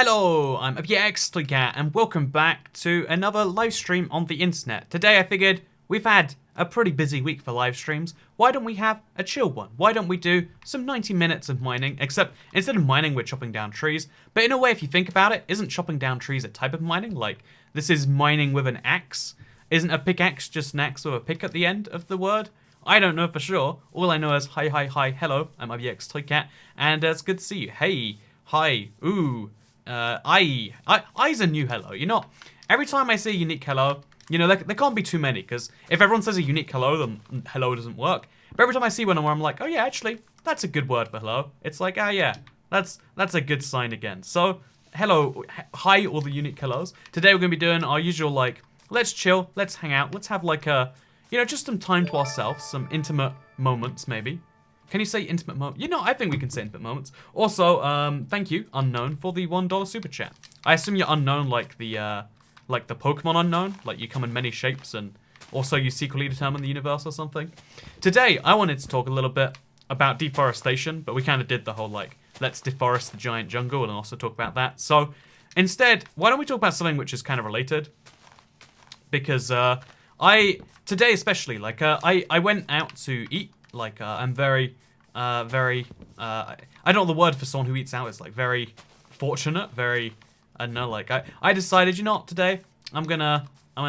Hello, I'm AbyaXToyCat and welcome back to another live stream on the internet. Today I figured we've had a pretty busy week for live streams. Why don't we have a chill one? Why don't we do some 90 minutes of mining, except instead of mining we're chopping down trees. But in a way, if you think about it, isn't chopping down trees a type of mining? Like, this is mining with an axe. Isn't a pickaxe just an axe with a pick at the end of the word? I don't know for sure. All I know is hi, hello, I'm AbyaXToyCat, and it's good to see you. Hey, hi, ooh. I's a new hello. You know, every time I say a unique hello, you know, there can't be too many, because if everyone says a unique hello, then hello doesn't work. But every time I see one where I'm like, oh yeah, actually, that's a good word for hello. It's like, ah yeah, that's a good sign again. So, hello, hi, all the unique hellos. Today we're going to be doing our usual, like, let's chill, let's hang out, let's have like a, you know, just some time to ourselves, some intimate moments maybe. Can you say intimate moment? You know, I think we can say intimate moments. Also, thank you, Unknown, for the $1 super chat. I assume you're Unknown like the Pokemon Unknown? Like you come in many shapes and also you secretly determine the universe or something? Today, I wanted to talk a little bit about deforestation, but we kind of did the whole, like, let's deforest the giant jungle and also talk about that. So, instead, why don't we talk about something which is kind of related? Because, today especially, like, I went out to eat. Like, I'm very, I don't know what the word for someone who eats out is, like, very fortunate, very, I don't know, like, I decided, you know what, today, I'm gonna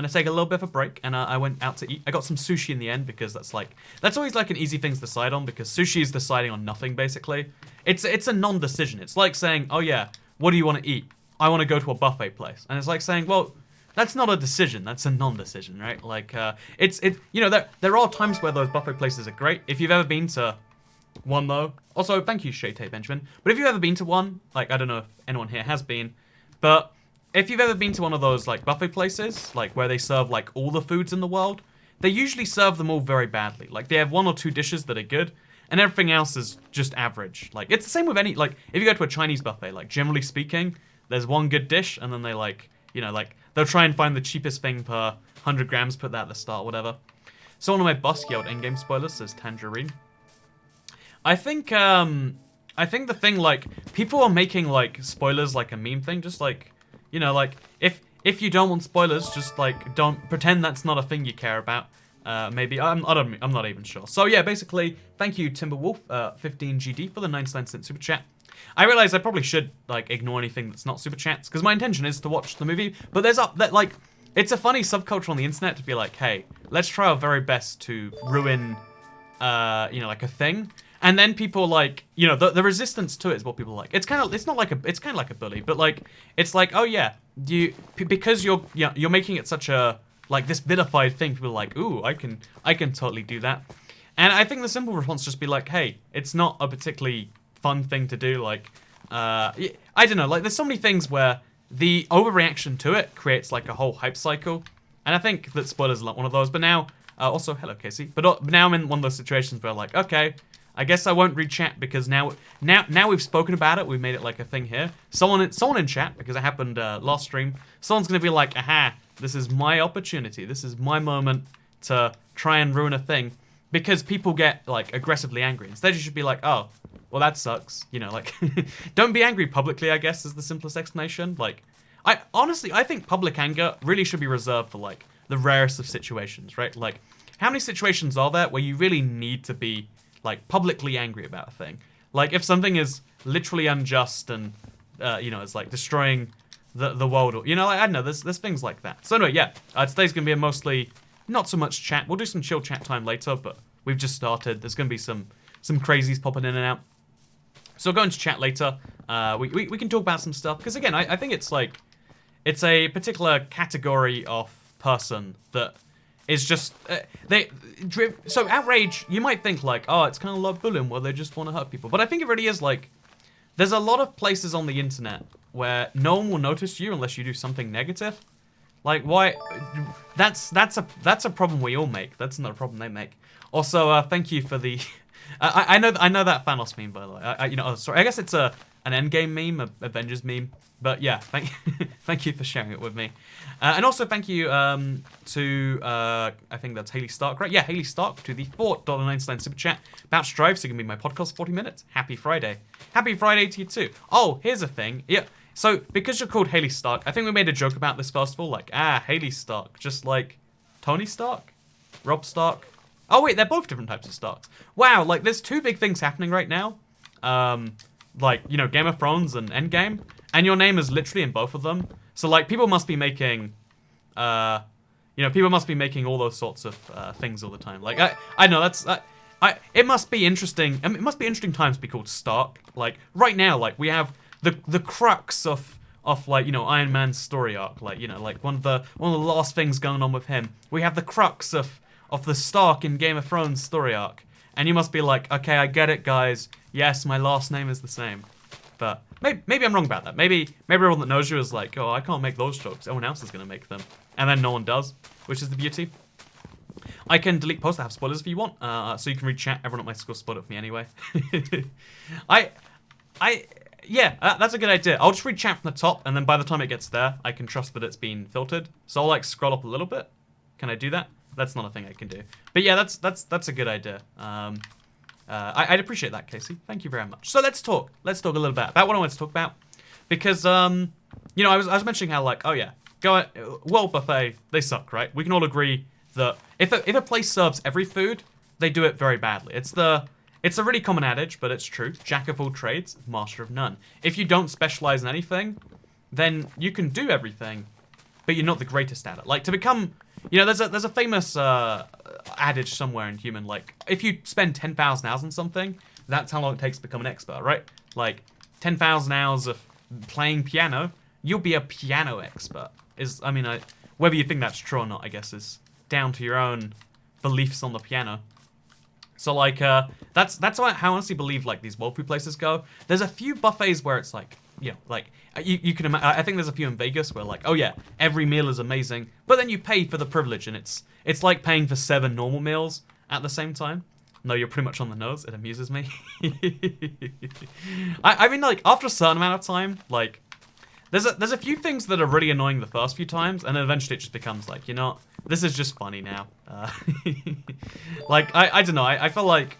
take a little bit of a break, and I went out to eat. I got some sushi in the end, because that's always, like, an easy thing to decide on, because sushi is deciding on nothing, basically. It's a non-decision. It's like saying, oh yeah, what do you want to eat? I want to go to a buffet place. And it's like saying, well, that's not a decision. That's a non-decision, right? Like, you know, there are times where those buffet places are great. If you've ever been to one, though. Also, thank you, Shayte Benjamin. But if you've ever been to one, like, I don't know if anyone here has been, but if you've ever been to one of those, like, buffet places, like, where they serve, like, all the foods in the world, they usually serve them all very badly. Like, they have one or two dishes that are good, and everything else is just average. Like, it's the same with any, like, if you go to a Chinese buffet, like, generally speaking, there's one good dish, and then they, like, you know, like, they'll try and find the cheapest thing per 100 grams, put that at the start, whatever. Someone on my bus yelled endgame spoilers, says Tangerine. I think the thing, like, people are making, like, spoilers like a meme thing, just like, you know, like, if you don't want spoilers, just, like, don't, pretend that's not a thing you care about. Maybe, I'm not even sure. So yeah, basically, thank you, Timberwolf, 15GD for the 99-cent super chat. I realize I probably should, like, ignore anything that's not super chats, because my intention is to watch the movie, but like, it's a funny subculture on the internet to be like, hey, let's try our very best to ruin, you know, like, a thing, and then people, like, you know, the resistance to it is what people like. It's kind of like a bully, but, like, it's like, oh yeah, because you're making it such a, like, this vilified thing, people are like, ooh, I can totally do that. And I think the simple response just be like, hey, it's not a particularly fun thing to do, like, I don't know, like, there's so many things where the overreaction to it creates, like, a whole hype cycle, and I think that spoilers are not one of those, but now, also, hello, Casey, but now I'm in one of those situations where, like, okay, I guess I won't read chat, because now we've spoken about it, we've made it, like, a thing here, someone in chat, because it happened, last stream, someone's gonna be like, aha, this is my opportunity, this is my moment to try and ruin a thing, because people get, like, aggressively angry. Instead, you should be like, oh, well, that sucks. You know, like, don't be angry publicly, I guess, is the simplest explanation. Like, I think public anger really should be reserved for, like, the rarest of situations, right? Like, how many situations are there where you really need to be, like, publicly angry about a thing? Like, if something is literally unjust and, you know, it's, like, destroying the world, or, you know, like, I don't know, there's things like that. So anyway, yeah, today's gonna be a mostly, not so much chat. We'll do some chill chat time later, but we've just started. There's gonna be some crazies popping in and out. So go into chat later. We can talk about some stuff, because again, I think it's like, it's a particular category of person that is just, so outrage, you might think like, oh, it's kind of like bullying where they just want to hurt people. But I think it really is like, there's a lot of places on the internet where no one will notice you unless you do something negative. Like, why? That's a problem we all make. That's not a problem they make. Also, thank you for the... I know that Thanos meme, by the way. You know, oh, sorry. I guess it's an Endgame meme, a Avengers meme. But yeah, thank you for sharing it with me. And also thank you to, I think that's Haley Stark, right? Yeah, Haley Stark to the $4.99 super chat. About Strive, so you can be my podcast for 40 minutes. Happy Friday. Happy Friday to you too. Oh, here's a thing. Yeah. So, because you're called Haley Stark, I think we made a joke about this first of all, like, Haley Stark, just like Tony Stark, Rob Stark. Oh wait, they're both different types of Starks. Wow, like there's two big things happening right now. Like, you know, Game of Thrones and Endgame, and your name is literally in both of them. So like, people must be making, people must be making all those sorts of things all the time. Like, I know that's. It must be interesting. I mean, it must be interesting times to be called Stark. Like right now, like we have the crux of like, you know, Iron Man's story arc. Like, you know, like one of the last things going on with him. We have the crux of the Stark in Game of Thrones story arc. And you must be like, okay, I get it, guys. Yes, my last name is the same. But maybe I'm wrong about that. Maybe everyone that knows you is like, oh, I can't make those jokes. Everyone else is gonna make them, and then no one does, which is the beauty. I can delete posts that have spoilers if you want, so you can read chat. Everyone at my school spoiled it for me anyway. Yeah, that's a good idea. I'll just read chat from the top, and then by the time it gets there, I can trust that it's been filtered. So I'll like scroll up a little bit. Can I do that? That's not a thing I can do. But yeah, that's a good idea. I'd appreciate that, Casey. Thank you very much. So let's talk. Let's talk a little bit about what I want to talk about, because you know, I was mentioning how like, oh yeah, World Buffet, they suck, right? We can all agree that if a place serves every food, they do it very badly. It's a really common adage, but it's true. Jack of all trades, master of none. If you don't specialize in anything, then you can do everything, but you're not the greatest at it. Like to become, you know, there's a famous adage somewhere in human, like if you spend 10,000 hours on something, that's how long it takes to become an expert, right? Like 10,000 hours of playing piano, you'll be a piano expert. Whether you think that's true or not, I guess is down to your own beliefs on the piano. So like, that's how I honestly believe like these world food places go. There's a few buffets where it's like, you know, like you can imagine. I think there's a few in Vegas where like, oh yeah, every meal is amazing, but then you pay for the privilege, and it's like paying for 7 normal meals at the same time. No, you're pretty much on the nose. It amuses me. I mean, like after a certain amount of time, like there's a few things that are really annoying the first few times, and then eventually it just becomes like, you know, this is just funny now. Like I don't know. I feel like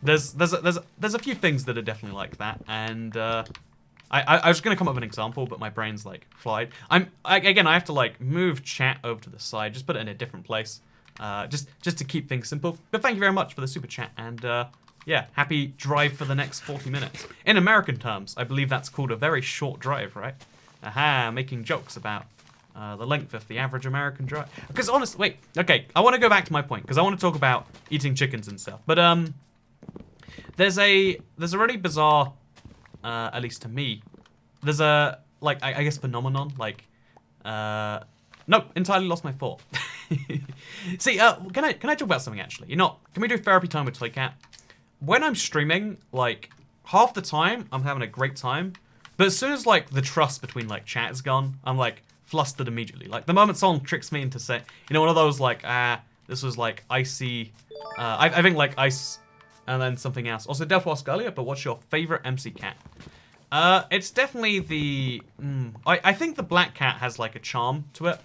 there's a few things that are definitely like that, and I was gonna come up with an example, but my brain's like fried. Again, I have to like move chat over to the side, just put it in a different place, just to keep things simple. But thank you very much for the super chat, and yeah, happy drive for the next 40 minutes. In American terms, I believe that's called a very short drive, right? Aha, making jokes about the length of the average American drive. Because honestly, wait, okay, I want to go back to my point, because I want to talk about eating chickens and stuff. But there's a really bizarre, at least to me, there's a, like, I guess phenomenon, like, nope, entirely lost my thought. See, can I talk about something actually? You know, can we do therapy time with Toycat? When I'm streaming, like, half the time, I'm having a great time. But as soon as, like, the trust between, like, chat is gone, I'm, like, flustered immediately. Like, the moment someone tricks me into saying, you know, one of those, like, this was, like, icy, I think, like, ice, and then something else. Also, Delph asked earlier, but what's your favorite MC cat? It's definitely the, I think the black cat has, like, a charm to it.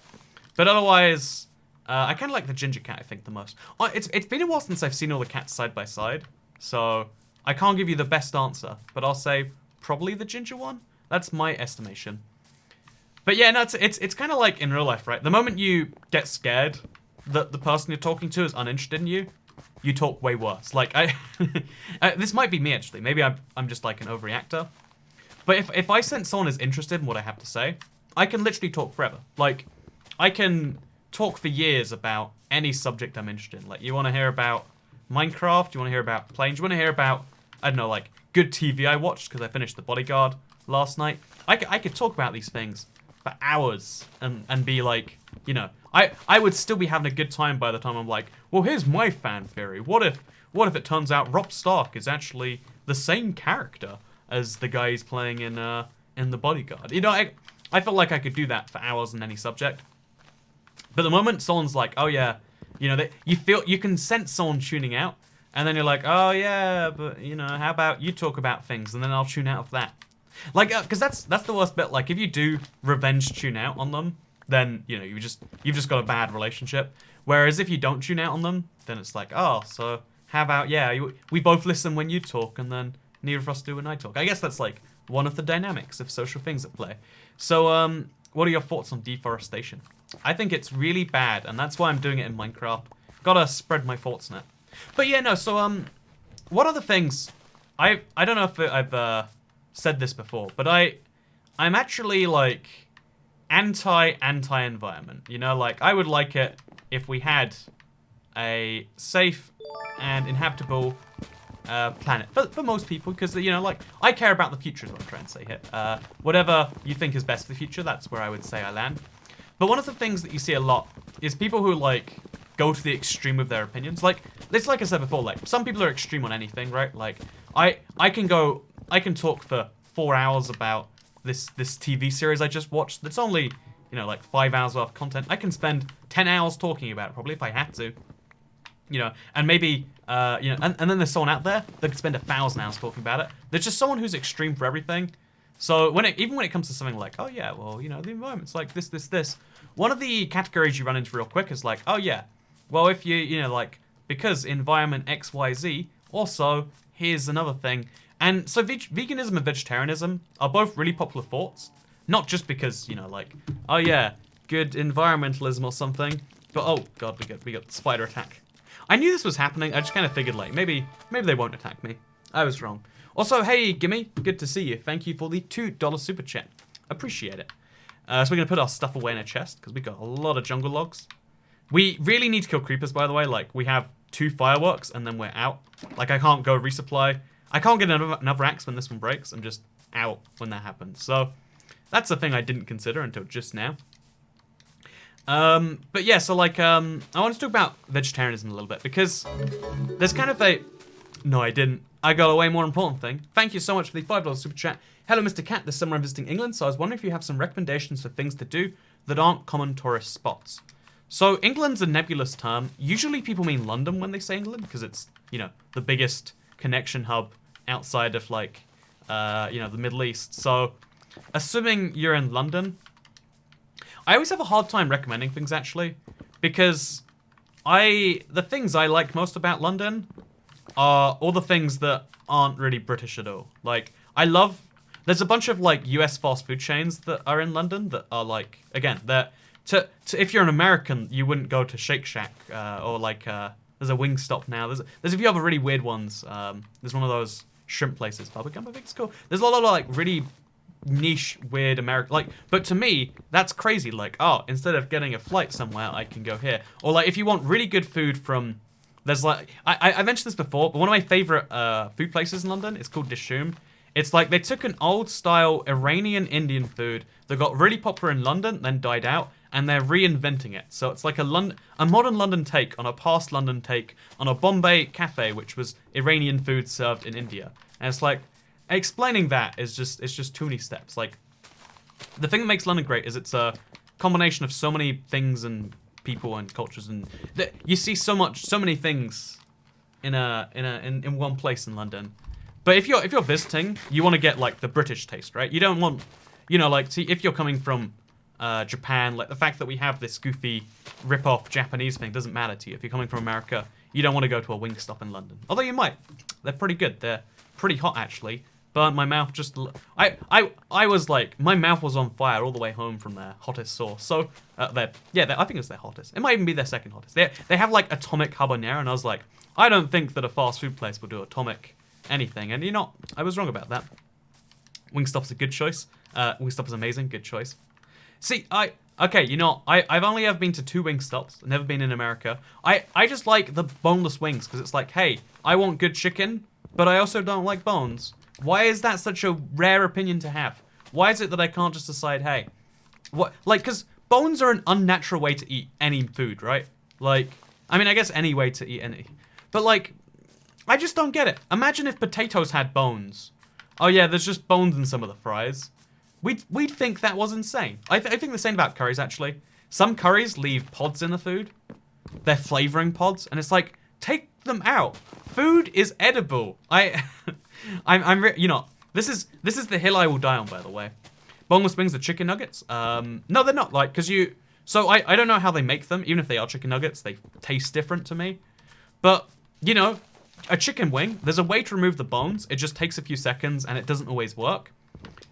But otherwise, I kind of like the ginger cat, I think, the most. It's been a while since I've seen all the cats side by side. So, I can't give you the best answer, but I'll say probably the ginger one. That's my estimation. But yeah, no, it's kind of like in real life, right? The moment you get scared that the person you're talking to is uninterested in you, you talk way worse. Like, this might be me, actually. Maybe I'm just like an overreactor. But if I sense someone is interested in what I have to say, I can literally talk forever. Like, I can talk for years about any subject I'm interested in. Like, you want to hear about Minecraft? You want to hear about planes? You want to hear about, I don't know, like, good TV I watched because I finished The Bodyguard last night? I could talk about these things for hours and be like, you know, I would still be having a good time by the time I'm like, well, here's my fan theory. What if it turns out Rob Stark is actually the same character as the guy he's playing in The Bodyguard? You know, I felt like I could do that for hours on any subject. But the moment someone's like, oh yeah, you know, you can sense someone tuning out, and then you're like, oh yeah, but you know, how about you talk about things, and then I'll tune out of that. Like, because that's the worst bit. Like, if you do revenge tune out on them, then you know you've just got a bad relationship. Whereas if you don't tune out on them, then it's like, oh, so how about we both listen when you talk, and then neither of us do when I talk. I guess that's like one of the dynamics of social things at play. So, what are your thoughts on deforestation? I think it's really bad, and that's why I'm doing it in Minecraft. Gotta spread my thoughts on it. But yeah, no, so, what are the things... I don't know if I've said this before, but I'm actually, like, anti-environment. You know, like, I would like it if we had a safe and inhabitable planet for most people, because, you know, like, I care about the future is what I'm trying to say here. Whatever you think is best for the future, that's where I would say I land. But one of the things that you see a lot is people who, like, go to the extreme with their opinions. Like, it's like I said before, like, some people are extreme on anything, right? Like, I can talk for 4 hours about this TV series I just watched. That's only, you know, like 5 hours worth of content. I can spend 10 hours talking about it, probably, if I had to. You know, and maybe, you know, and then there's someone out there that could spend 1,000 hours talking about it. There's just someone who's extreme for everything. So even when it comes to something like, oh yeah, well, you know, the environment's like this. One of the categories you run into real quick is like, oh yeah, well, if you know, like, because environment X, Y, Z, also, here's another thing. And so veganism and vegetarianism are both really popular thoughts. Not just because, you know, like, oh yeah, good environmentalism or something. But, oh god, we got spider attack. I knew this was happening. I just kind of figured, like, maybe they won't attack me. I was wrong. Also, hey, Gimme, good to see you. Thank you for the $2 super chat. Appreciate it. So we're going to put our stuff away in a chest, because we got a lot of jungle logs. We really need to kill creepers, by the way. Like, we have 2 fireworks, and then we're out. Like, I can't go resupply. I can't get another axe when this one breaks. I'm just out when that happens. So, that's a thing I didn't consider until just now. But yeah, so like, I want to talk about vegetarianism a little bit, because there's kind of a... No, I didn't. I got a way more important thing. Thank you so much for the $5 super chat. Hello, Mr. Cat. This summer I'm visiting England, so I was wondering if you have some recommendations for things to do that aren't common tourist spots. So, England's a nebulous term. Usually people mean London when they say England, because it's, you know, the biggest connection hub outside of, like, you know, the Middle East. So, assuming you're in London... I always have a hard time recommending things, actually, because the things I like most about London are all the things that aren't really British at all. Like, there's a bunch of, like, US fast food chains that are in London that are, like, again, if you're an American, you wouldn't go to Shake Shack, or, like, there's a Wingstop now. There's a few other really weird ones. There's one of those shrimp places, Bubblegum, I think it's called. There's a lot of, like, really niche, weird American, like, but to me, that's crazy. Like, oh, instead of getting a flight somewhere, I can go here. Or, like, if you want really good food from, there's, like, I mentioned this before, but one of my favorite food places in London is called Dishoom. It's like they took an old style Iranian Indian food that got really popular in London, then died out, and they're reinventing it. So it's like a modern London take on a past London take on a Bombay cafe, which was Iranian food served in India. And it's like, explaining that is just too many steps. Like, the thing that makes London great is it's a combination of so many things and people and cultures, and you see so many things in one place in London. But if you're visiting, you want to get, like, the British taste, right? You don't want, you know, like, see, if you're coming from Japan, like, the fact that we have this goofy rip-off Japanese thing doesn't matter to you. If you're coming from America, you don't want to go to a Wingstop in London. Although you might. They're pretty good. They're pretty hot, actually. Burnt my mouth just... I was like... My mouth was on fire all the way home from their hottest sauce. So, I think it's their hottest. It might even be their second hottest. They have, like, atomic habanero, and I was like, I don't think that a fast food place will do atomic anything. And, you know, I was wrong about that. Wingstop's a good choice. Wingstop is amazing. Good choice. See, okay, you know, I've only ever been to 2 Wingstops. I've never been in America. I just like the boneless wings, because it's like, hey, I want good chicken, but I also don't like bones. Why is that such a rare opinion to have? Why is it that I can't just decide, hey, what, like, because bones are an unnatural way to eat any food, right? Like, I mean, I guess any way to eat any. But, like, I just don't get it. Imagine if potatoes had bones. Oh, yeah, there's just bones in some of the fries. We'd think that was insane. I think the same about curries, actually. Some curries leave pods in the food. They're flavoring pods, and it's like, take them out. Food is edible. You know, this is the hill I will die on, by the way. Boneless wings are chicken nuggets. No, they're not, like, because so I don't know how they make them. Even if they are chicken nuggets, they taste different to me. But, you know, a chicken wing, there's a way to remove the bones. It just takes a few seconds, and it doesn't always work.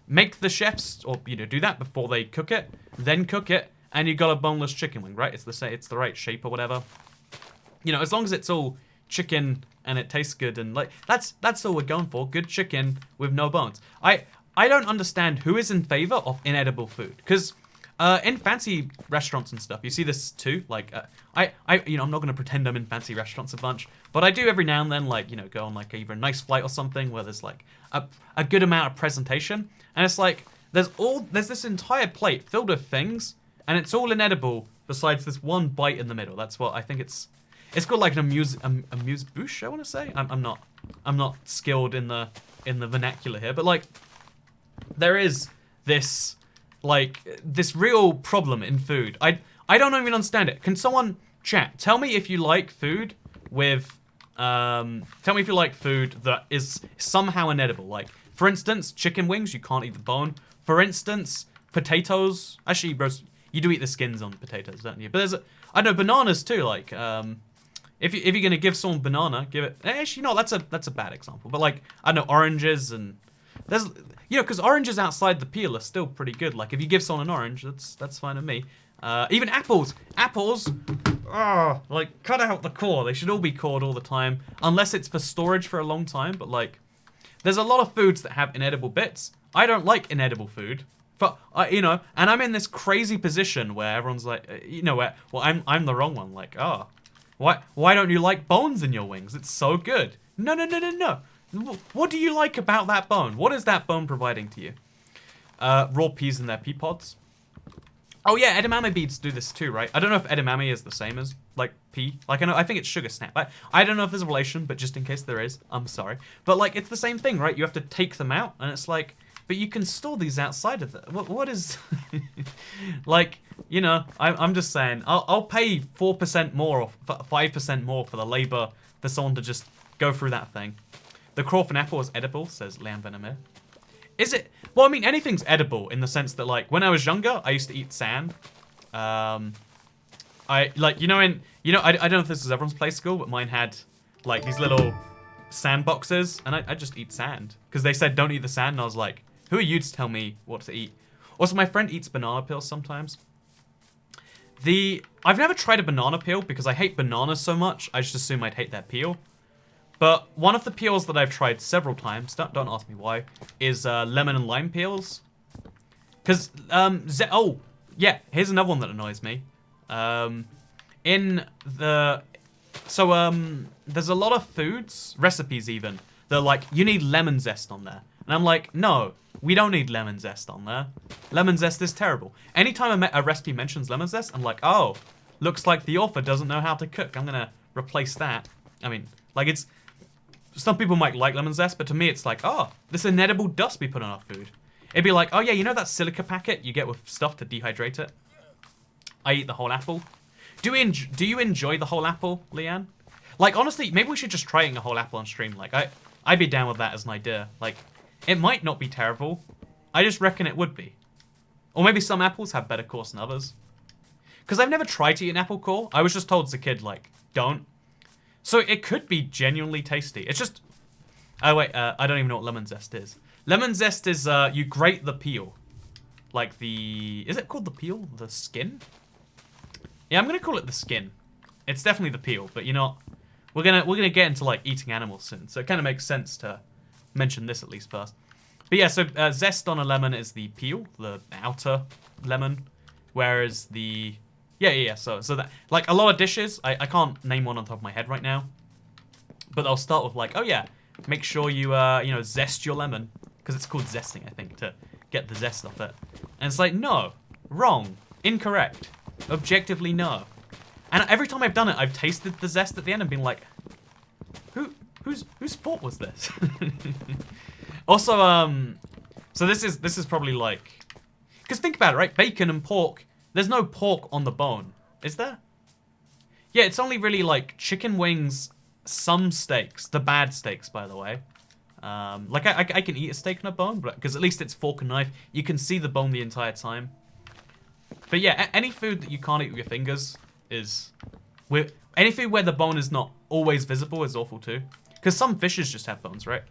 make the chefs, or do that before they cook it, then cook it, and you got a boneless chicken wing, right? It's the right shape or whatever. As long as it's all chicken and it tastes good, and like that's all we're going for. Good chicken with no bones. I don't understand who is in favor of inedible food, because in fancy restaurants and stuff, you see this too. Like I'm not gonna pretend I'm in fancy restaurants a bunch, but I do every now and then, like go on like either a nice flight or something where there's like a good amount of presentation, and it's like there's this entire plate filled with things, and it's all inedible besides this one bite in the middle. That's what I think it's called, like an amuse bouche, I want to say. I'm not skilled in the vernacular here, but like there is this real problem in food. I don't even understand it. Can someone chat tell me if you like food with tell me if you like food that is somehow inedible? Like, for instance, chicken wings, you can't eat the bone. For instance, potatoes. Actually, you do eat the skins on potatoes, don't you? But there's I know bananas too. Like, if you're gonna give someone banana, give it. Actually, no, that's a bad example. But like, I know oranges, and there's because oranges outside the peel are still pretty good. Like, if you give someone an orange, that's fine with me. Even apples, like, cut out the core. They should all be cored all the time, unless it's for storage for a long time. But like, there's a lot of foods that have inedible bits. I don't like inedible food. And I'm in this crazy position where everyone's like, I'm the wrong one. Like, why don't you like bones in your wings? It's so good. No. What do you like about that bone? What is that bone providing to you? Raw peas in their pea pods. Oh yeah, edamame beads do this too, right? I don't know if edamame is the same as like pea. Like, I think it's sugar snap. I don't know if there's a relation, but just in case there is, I'm sorry. But like, it's the same thing, right? You have to take them out, and it's like, but you can store these outside of it. What is like, I'm just saying, I'll pay 4% more or 5% more for the labor for someone to just go through that thing. The Crawford apple is edible, says Liam Venomir. Is it? Well, I mean, anything's edible in the sense that, like, when I was younger, I used to eat sand. I don't know if this is everyone's play school, but mine had like these little sand boxes, and I just eat sand because they said don't eat the sand, and I was like, who are you to tell me what to eat? Also, my friend eats banana peels sometimes. I've never tried a banana peel because I hate bananas so much. I just assume I'd hate their peel. But one of the peels that I've tried several times, don't ask me why, is lemon and lime peels. Because, here's another one that annoys me. There's a lot of foods, recipes even, that are like, you need lemon zest on there. And I'm like, no, we don't need lemon zest on there. Lemon zest is terrible. Anytime a recipe mentions lemon zest, I'm like, oh, looks like the author doesn't know how to cook. I'm going to replace that. I mean, like, some people might like lemon zest, but to me it's like, oh, this inedible dust we put on our food. It'd be like, oh yeah, that silica packet you get with stuff to dehydrate it? I eat the whole apple. Do you enjoy the whole apple, Leanne? Like, honestly, maybe we should just try eating a whole apple on stream. Like, I'd be down with that as an idea. Like, it might not be terrible. I just reckon it would be. Or maybe some apples have better cores than others. Because I've never tried to eat an apple core. I was just told as a kid, like, don't. So it could be genuinely tasty. It's just... Oh, wait, I don't even know what lemon zest is. Lemon zest is, you grate the peel. Like the... Is it called the peel? The skin? Yeah, I'm going to call it the skin. It's definitely the peel, but we're gonna get into, like, eating animals soon. So it kind of makes sense to mention this at least first. But yeah, so zest on a lemon is the peel, the outer lemon. Whereas the... Yeah. So that, like, a lot of dishes, I can't name one on top of my head right now, but I'll start with like, oh yeah, make sure you zest your lemon, because it's called zesting, I think, to get the zest off it. And it's like, no, wrong, incorrect, objectively no. And every time I've done it, I've tasted the zest at the end and been like, whose fault was this? Also, so this is probably like, because think about it, right? Bacon and pork. There's no pork on the bone, is there? Yeah, it's only really like chicken wings, some steaks, the bad steaks, by the way. Like I can eat a steak on a bone, but because at least it's fork and knife, you can see the bone the entire time. But yeah, any food that you can't eat with your fingers is, any food where the bone is not always visible is awful too. Because some fishes just have bones, right?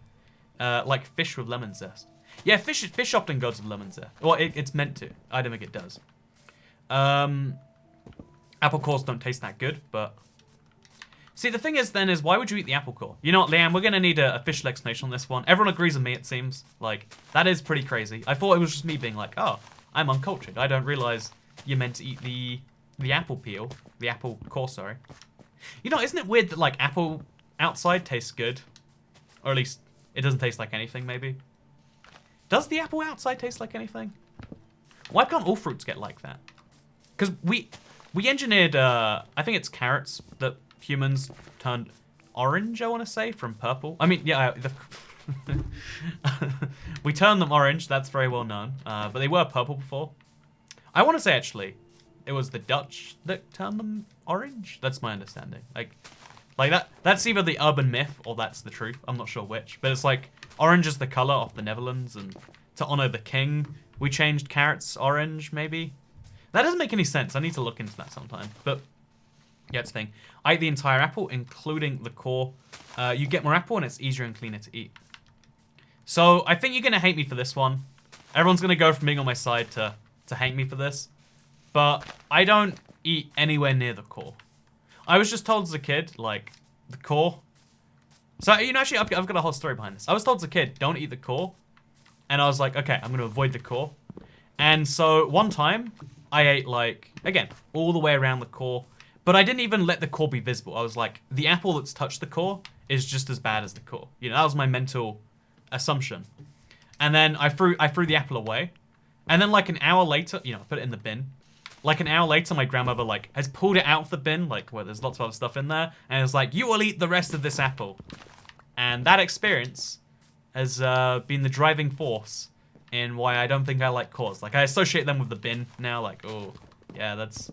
Like fish with lemon zest. Yeah, fish often goes with lemons there. Well, it's meant to. I don't think it does. Apple cores don't taste that good, but... See, the thing is then is, why would you eat the apple core? You know what, Leanne, we're going to need a official explanation on this one. Everyone agrees with me, it seems. Like, that is pretty crazy. I thought it was just me being like, oh, I'm uncultured. I don't realize you're meant to eat the apple peel. The apple core, sorry. You know, isn't it weird that, like, apple outside tastes good? Or at least, it doesn't taste like anything, maybe? Does the apple outside taste like anything? Why can't all fruits get like that? Because we engineered, I think it's carrots that humans turned orange, I want to say, from purple. I mean, yeah, we turned them orange, that's very well known. But they were purple before. I want to say, actually, it was the Dutch that turned them orange. That's my understanding. Like that's either the urban myth or that's the truth. I'm not sure which. But it's like, orange is the color of the Netherlands, and to honor the king, we changed carrots orange, maybe? That doesn't make any sense. I need to look into that sometime. But yeah, it's a thing. I eat the entire apple, including the core. You get more apple and it's easier and cleaner to eat. So I think you're going to hate me for this one. Everyone's going to go from being on my side to hate me for this. But I don't eat anywhere near the core. I was just told as a kid, like, the core. So, you know, actually, I've got a whole story behind this. I was told as a kid, don't eat the core. And I was like, okay, I'm going to avoid the core. And so one time, I ate, like, again, all the way around the core. But I didn't even let the core be visible. I was like, the apple that's touched the core is just as bad as the core. You know, that was my mental assumption. And then I threw the apple away. And then, like, an hour later, you know, I put it in the bin. Like, an hour later, my grandmother, like, has pulled it out of the bin, like, where there's lots of other stuff in there, and is like, you will eat the rest of this apple. And that experience has been the driving force in why I don't think I like cores. Like, I associate them with the bin now, like, oh, yeah, that's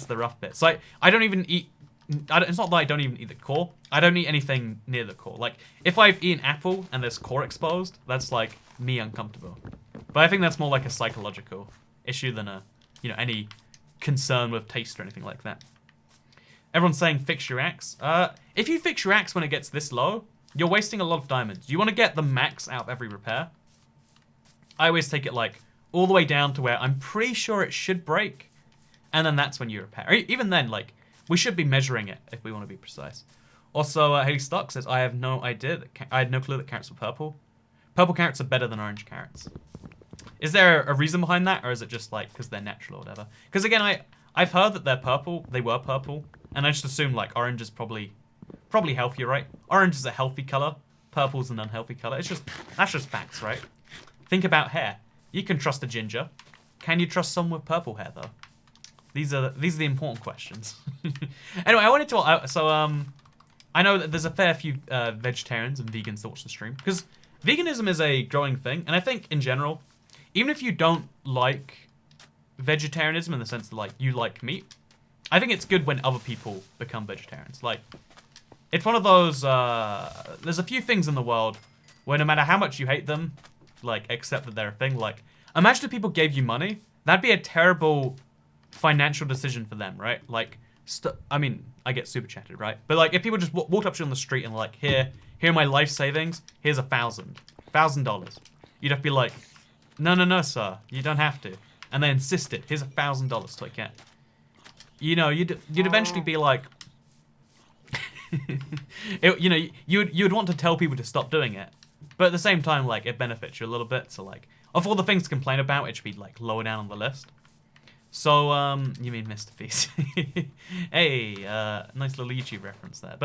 the rough bit. So I don't even eat, it's not that I don't even eat the core, I don't eat anything near the core. Like, if I've eaten apple and there's core exposed, that's, like, me uncomfortable. But I think that's more like a psychological issue than a, you know, any concern with taste or anything like that. Everyone's saying fix your axe. If you fix your axe when it gets this low, you're wasting a lot of diamonds. You want to get the max out of every repair. I always take it like all the way down to where I'm pretty sure it should break, and then that's when you repair. Or even then, like, we should be measuring it if we want to be precise. Also, Haley Stark says, I have no idea that I had no clue that carrots were purple. Purple carrots are better than orange carrots. Is there a reason behind that, or is it just like because they're natural or whatever? Because again, I've heard that they're purple. They were purple, and I just assumed like orange is probably healthier, right? Orange is a healthy color. Purple's an unhealthy color. That's just facts, right? Think about hair. You can trust a ginger. Can you trust someone with purple hair though? These are the important questions. Anyway, I wanted to I know that there's a fair few vegetarians and vegans that watch the stream because veganism is a growing thing, and I think in general, even if you don't like vegetarianism in the sense that, like, you like meat, I think it's good when other people become vegetarians. Like, it's one of those, there's a few things in the world where no matter how much you hate them, like, accept that they're a thing. Like, imagine if people gave you money. That'd be a terrible financial decision for them, right? Like, I mean, I get super chatted, right? But, like, if people just walked up to you on the street and, like, here are my life savings, here's $1,000. You'd have to be like, no, sir, you don't have to. And they insisted, here's $1,000 to get. You know, you'd eventually be like, you know, you'd want to tell people to stop doing it. But at the same time, like, it benefits you a little bit. So, like, of all the things to complain about, it should be, like, lower down on the list. So, you mean Mr. Feast. Hey, nice little YouTube reference there.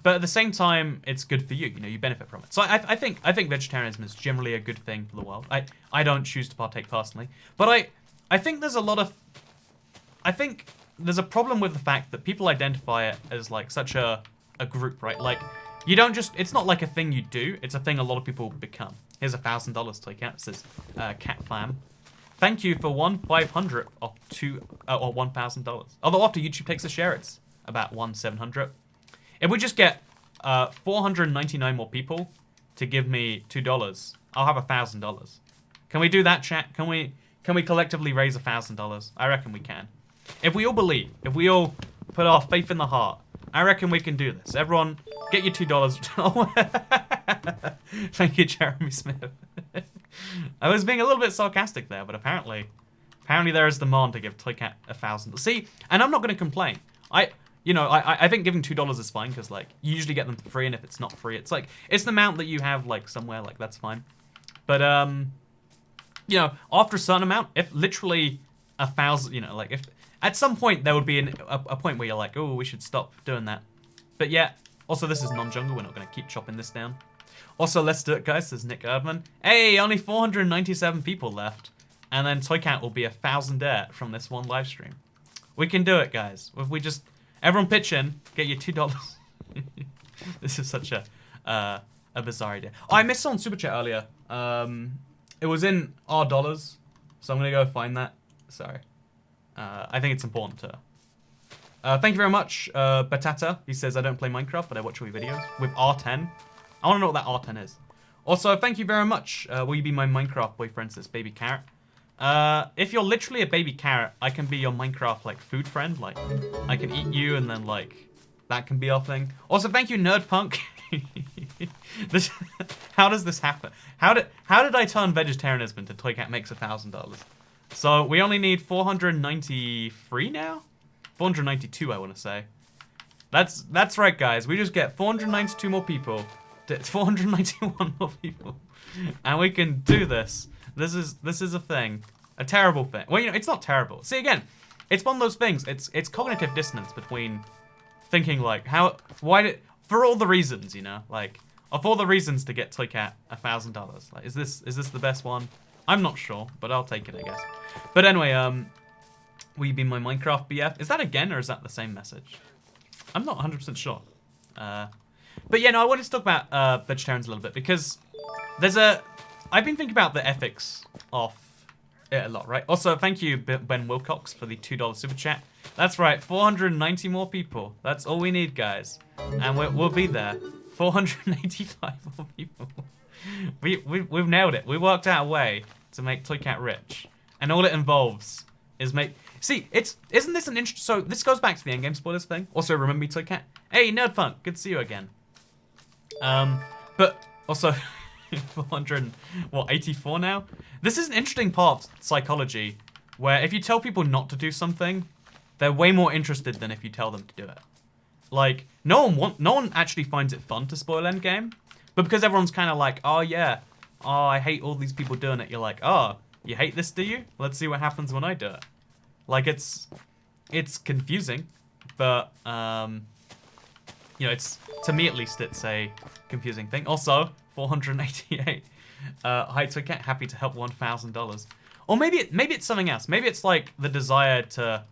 But at the same time, it's good for you. You know, you benefit from it. So I think vegetarianism is generally a good thing for the world. I don't choose to partake personally, but I think there's there's a problem with the fact that people identify it as like such a group, right? Like, you don't just, it's not like a thing you do. It's a thing a lot of people become. Here's $1,000 to account. It says Cat Fam. Thank you for 1/500 of or $1,000. Although after YouTube takes a share, it's about 1/700. If we just get 499 more people to give me $2, I'll have $1,000. Can we do that, chat? Can we collectively raise $1,000? I reckon we can. If we all believe, if we all put our faith in the heart, I reckon we can do this. Everyone, Get your $2. Thank you, Jeremy Smith. I was being a little bit sarcastic there, but apparently there is demand to give Toycat 1,000. See, and I'm not going to complain. I think giving $2 is fine because like you usually get them for free, and if it's not free, it's like it's the amount that you have like somewhere, like that's fine. But you know, after a certain amount, if literally 1,000, you know, like if at some point there would be a point where you're like, oh, we should stop doing that. But yeah, also this is non-jungle. We're not going to keep chopping this down. Also, let's do it, guys. There's Nick Erdman. Hey, only 497 people left. And then Toycat will be 1,000 from this one live stream. We can do it, guys. If we just... Everyone pitch in. Get your $2. This is such a bizarre idea. Oh, I missed someone's super chat earlier. It was in our dollars. So I'm going to go find that. Sorry. I think it's important to... thank you very much, Batata. He says, I don't play Minecraft, but I watch all your videos. With R10. I want to know what that R10 is. Also, thank you very much. Will you be my Minecraft boyfriend, says Baby Carrot. If you're literally a baby carrot, I can be your Minecraft, like, food friend. Like, I can eat you, and then, like, that can be our thing. Also, thank you, Nerdpunk. How does this happen? How did I turn vegetarianism into Toycat makes $1,000? So, we only need 493 now? 492, I want to say. That's right, guys. We just get 492 more people. 491 more people. And we can do this. This is a thing. A terrible thing. Well, you know, it's not terrible. See, again, it's one of those things. It's cognitive dissonance between thinking, like, for all the reasons, you know? Like, of all the reasons to get Toycat $1,000. Like, is this the best one? I'm not sure, but I'll take it, I guess. But anyway, will you be my Minecraft BF? Is that again, or is that the same message? I'm not 100% sure. But yeah, no, I wanted to talk about vegetarians a little bit because I've been thinking about the ethics of it a lot, right? Also, thank you, Ben Wilcox, for the $2 super chat. That's right, 490 more people. That's all we need, guys. And we'll be there. 485 more people. We've nailed it. We worked out a way to make Toycat rich. And all it involves is make... See, isn't this an interesting... So, this goes back to the endgame spoilers thing. Also, remember me, Toycat? Hey, Nerdpunk, good to see you again. But, also... 484 now? This is an interesting part of psychology, where if you tell people not to do something, they're way more interested than if you tell them to do it. Like, no one actually finds it fun to spoil endgame, but because everyone's kind of like, oh yeah, oh, I hate all these people doing it, you're like, oh, you hate this, do you? Let's see what happens when I do it. Like, it's confusing, but, you know, to me at least, it's a confusing thing. Also, 488. Hi, Toycat, happy to help $1,000. Or maybe it's something else. Maybe it's like the desire to,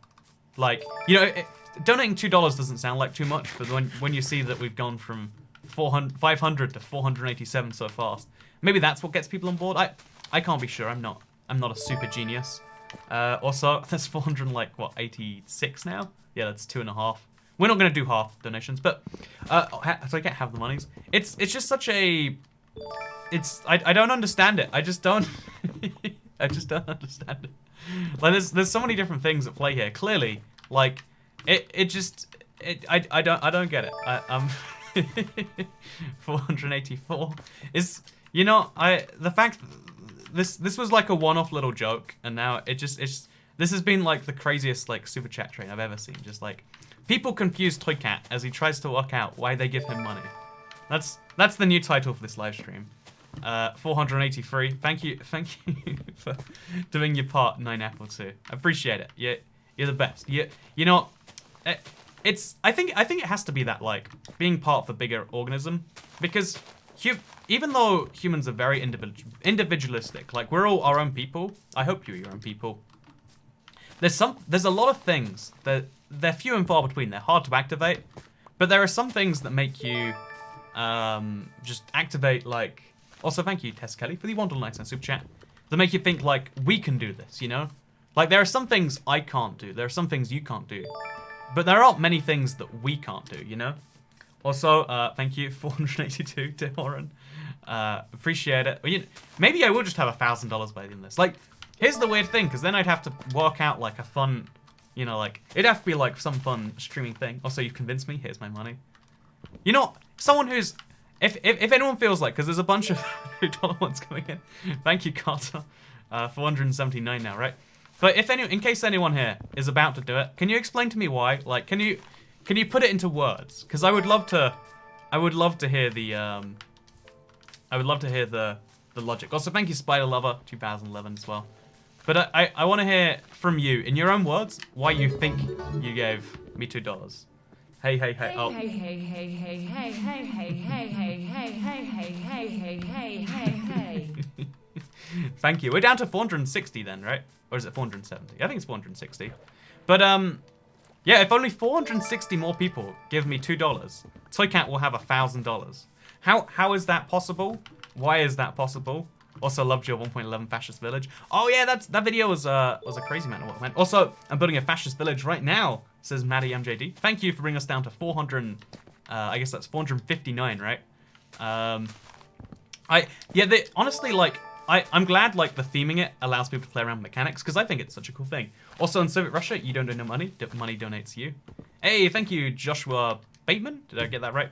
like, you know, donating $2 doesn't sound like too much, but when you see that we've gone from 500 to 487 so fast, maybe that's what gets people on board. I can't be sure. I'm not a super genius. Also, there's 486 now. Yeah, that's 2.5. We're not gonna do half donations, but so I can't have the monies. It's just such a. I don't understand it. I just don't. I just don't understand it. Like there's so many different things at play here. Clearly, like I don't get it. I'm 484 is, you know, the fact this was like a one-off little joke, and now this has been like the craziest like super chat train I've ever seen. Just like people confuse Toycat as he tries to work out why they give him money. That's the new title for this live stream. 483. Thank you for doing your part, 9apple2. I appreciate it. You're the best. You know, I think it has to be that, like, being part of the bigger organism, because even though humans are very individualistic, like, we're all our own people. I hope you're your own people. There's a lot of things that they're few and far between. They're hard to activate, but there are some things that make you just activate, like. Also, thank you, Tess Kelly, for the $1.99 super chat. That make you think, like, we can do this, you know? Like, there are some things I can't do. There are some things you can't do. But there aren't many things that we can't do, you know? Also, thank you, 482 to Horan. Appreciate it. Well, maybe I will just have $1,000 by the end of this. Like, here's the weird thing, because then I'd have to work out, like, a fun, you know, like, it'd have to be, like, some fun streaming thing. Also, you've convinced me. Here's my money. You know, someone who's, if anyone feels like, because there's a bunch of $2 ones coming in. Thank you, Carter. 479 now, right? But if in case anyone here is about to do it, can you explain to me why? Like, can you put it into words? Because I would love to hear the the logic. Also, thank you, Spider Lover 2011 as well. But I want to hear from you in your own words why you think you gave me $2. Hey, hey, hey. Oh. Hey, hey, hey, hey, hey, hey, hey, hey, hey, hey, hey, hey, hey, hey, hey, hey. Thank you. We're down to 460 then, right? Or is it 470? I think it's 460. But yeah, if only 460 more people give me $2, Toycat will have $1,000. How is that possible? Why is that possible? Also loved your 1.11 fascist village. Oh yeah, that video was a crazy amount of what went. Also, I'm building a fascist village right now, says Maddie MJD. Thank you for bringing us down to 400. I guess that's 459, right? Honestly, like, I'm glad like the theming it allows people to play around with mechanics, because I think it's such a cool thing. Also in Soviet Russia, you don't donate money, money donates you. Hey, thank you, Joshua Bateman. Did I get that right?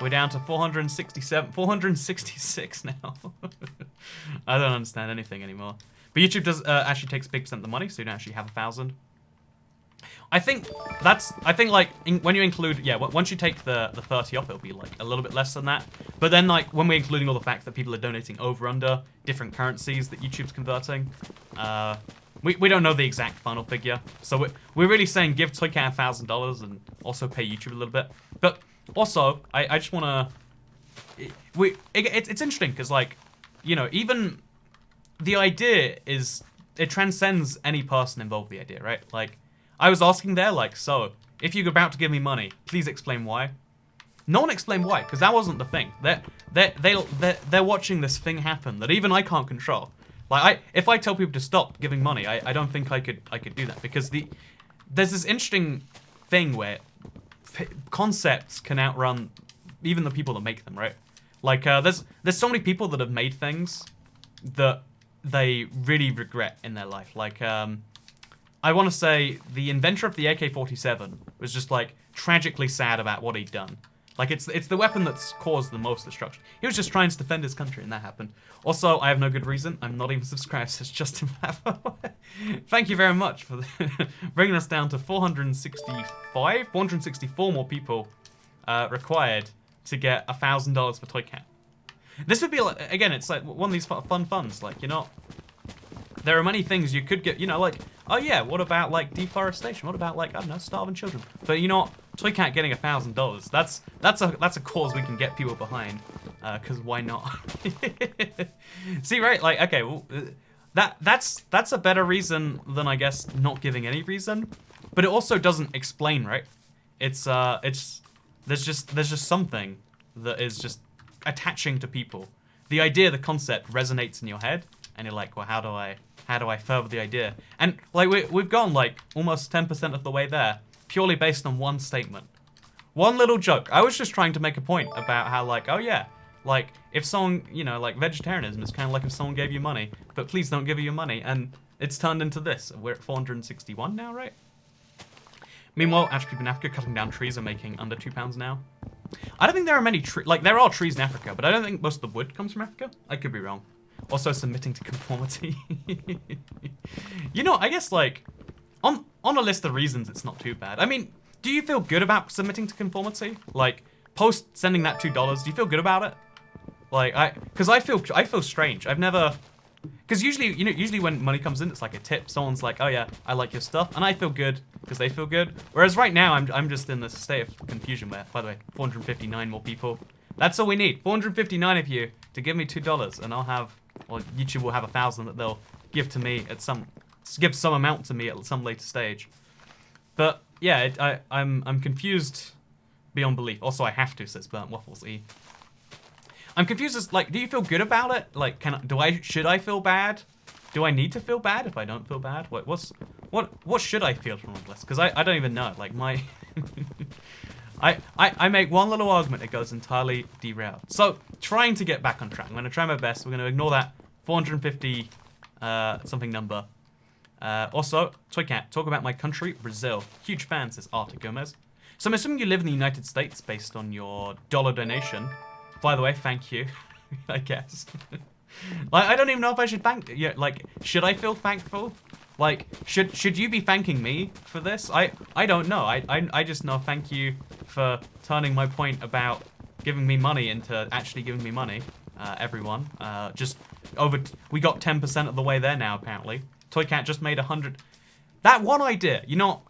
We're down to 466 now. I don't understand anything anymore. But YouTube does actually takes a big percent of the money, so you don't actually have 1,000. I think like when you include, yeah, once you take the 30 off, it'll be like a little bit less than that. But then like when we're including all the fact that people are donating over under different currencies that YouTube's converting, we don't know the exact final figure. So we're really saying give Toycat $1,000 and also pay YouTube a little bit. But also I just wanna, it's interesting because like, you know, even the idea is, it transcends any person involved with the idea, right? Like, I was asking there, like, so, if you're about to give me money, please explain why. No one explained why, because that wasn't the thing. They're watching this thing happen that even I can't control. Like, if I tell people to stop giving money, I don't think I could do that, because there's this interesting thing where concepts can outrun even the people that make them, right? Like, there's so many people that have made things that they really regret in their life. Like, I want to say the inventor of the AK-47 was just like tragically sad about what he'd done. Like, it's the weapon that's caused the most destruction. He was just trying to defend his country, and that happened. Also, I have no good reason. I'm not even subscribed, says Justin Flavo. Thank you very much for bringing us down to 464 more people required to get $1,000 for Toycat. This would be like, again, it's like one of these fun funds. Like, you're not. There are many things you could get, you know, like, oh yeah, what about like deforestation? What about like, I don't know, starving children? But you know what? Toycat getting $1,000. That's a cause we can get people behind. Cause why not? See, right? Like, okay, well, that's a better reason than, I guess, not giving any reason. But it also doesn't explain, right? It's there's just something that is just attaching to people. The idea, the concept resonates in your head, and you're like, well, how do I further the idea? And like we've gone like almost 10% of the way there, purely based on one statement, one little joke. I was just trying to make a point about how, like, oh yeah, like if someone, you know, like vegetarianism is kind of like if someone gave you money, but please don't give you your money, and it's turned into this. We're at 461 now, right? Meanwhile, actually people in Africa cutting down trees are making under £2 now. I don't think there are many trees, like there are trees in Africa, but I don't think most of the wood comes from Africa. I could be wrong. Also submitting to conformity. You know, I guess like, on a list of reasons it's not too bad. I mean, do you feel good about submitting to conformity? Like, post sending that $2, do you feel good about it? Like, because I feel strange. I've never, because usually, you know, usually when money comes in, it's like a tip. Someone's like, oh yeah, I like your stuff, and I feel good because they feel good. Whereas right now, I'm just in this state of confusion where, by the way, 459 more people. That's all we need. 459 of you to give me $2, and I'll have, well, YouTube will have 1,000 that they'll give to me at some amount to me at some later stage. But yeah, I'm confused beyond belief. Also, I have to, says Burnt Waffles E. I'm confused as, like, do you feel good about it? Like, should I feel bad? Do I need to feel bad if I don't feel bad? What should I feel from all this? Because I don't even know. Like, my I make one little argument, it goes entirely derailed. So, trying to get back on track. I'm going to try my best. We're going to ignore that 450 something number. Also, Toycat, talk about my country, Brazil. Huge fan, says Arthur Gomez. So I'm assuming you live in the United States based on your dollar donation. By the way, thank you, I guess. Like, I don't even know if I should thank. Yeah, like, should I feel thankful? Like, should you be thanking me for this? I don't know. I just know thank you for turning my point about giving me money into actually giving me money. Everyone, we got 10% of the way there now. Apparently, Toycat just made 100. That one idea, you know,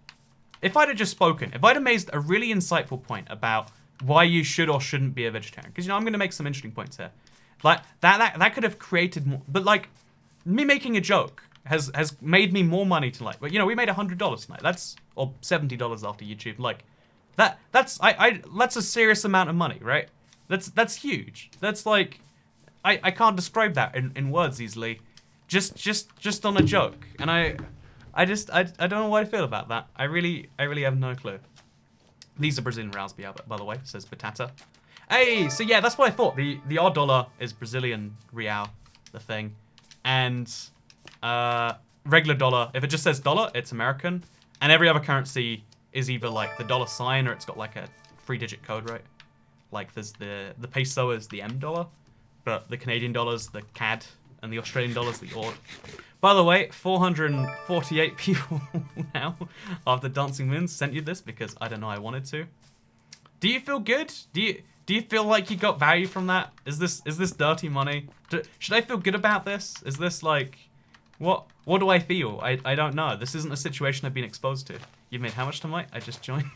if I'd have just spoken, if I'd have made a really insightful point about why you should or shouldn't be a vegetarian, because you know I'm going to make some interesting points here. Like that could have created more, but like me making a joke has made me more money tonight. But you know we made $100 tonight. That's or $70 after YouTube. Like that's a serious amount of money, right? That's huge. That's like I can't describe that in words easily. Just on a joke, and I don't know what I feel about that. I really have no clue. These are Brazilian reals, by the way, says Batata. Hey, so yeah, that's what I thought. The odd dollar is Brazilian real, the thing. And regular dollar, if it just says dollar, it's American. And every other currency is either like the dollar sign or it's got like a 3-digit code, right? Like there's the peso is the M dollar, but the Canadian dollar's the CAD, and the Australian dollar's the AUD. By the way, 448 people now after Dancing Moons sent you this because I don't know, I wanted to. Do you feel good? Do you feel like you got value from that? Is this dirty money? Should I feel good about this? Is this like, what do I feel? I don't know. This isn't a situation I've been exposed to. You've made how much tonight? I just joined.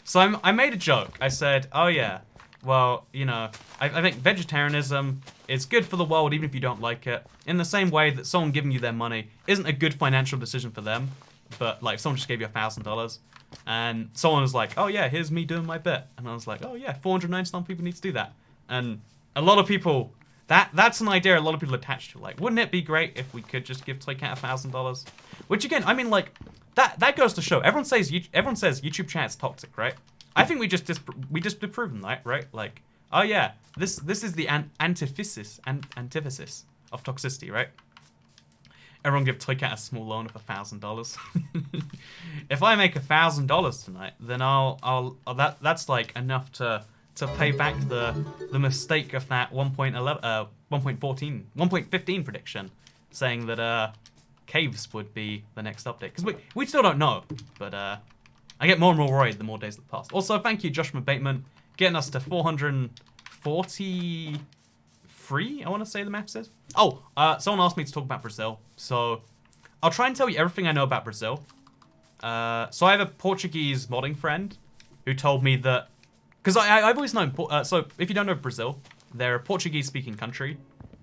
So I made a joke. I said, oh yeah, well, you know, I think vegetarianism is good for the world even if you don't like it. In the same way that someone giving you their money isn't a good financial decision for them, but like if someone just gave you $1,000, and someone was like, oh yeah, here's me doing my bit. And I was like, oh yeah, 499 people need to do that. And a lot of people, that's an idea a lot of people attach to. Like, wouldn't it be great if we could just give Toycat $1,000? Which again, I mean, like, that goes to show. Everyone says YouTube chat's toxic, right? I think we just disproven that, right? Like, oh yeah, this is the antithesis of toxicity, right? Everyone give Toycat a small loan of $1,000. If I make $1,000 tonight, then that's like enough to pay back the mistake of that 1.15 prediction, saying that caves would be the next update. Because we still don't know, but I get more and more worried the more days that pass. Also, thank you, Joshua Bateman, getting us to 443, I want to say the map says. Oh, someone asked me to talk about Brazil, so I'll try and tell you everything I know about Brazil. So I have a Portuguese modding friend who told me that, because I've always known, so if you don't know Brazil, they're a Portuguese-speaking country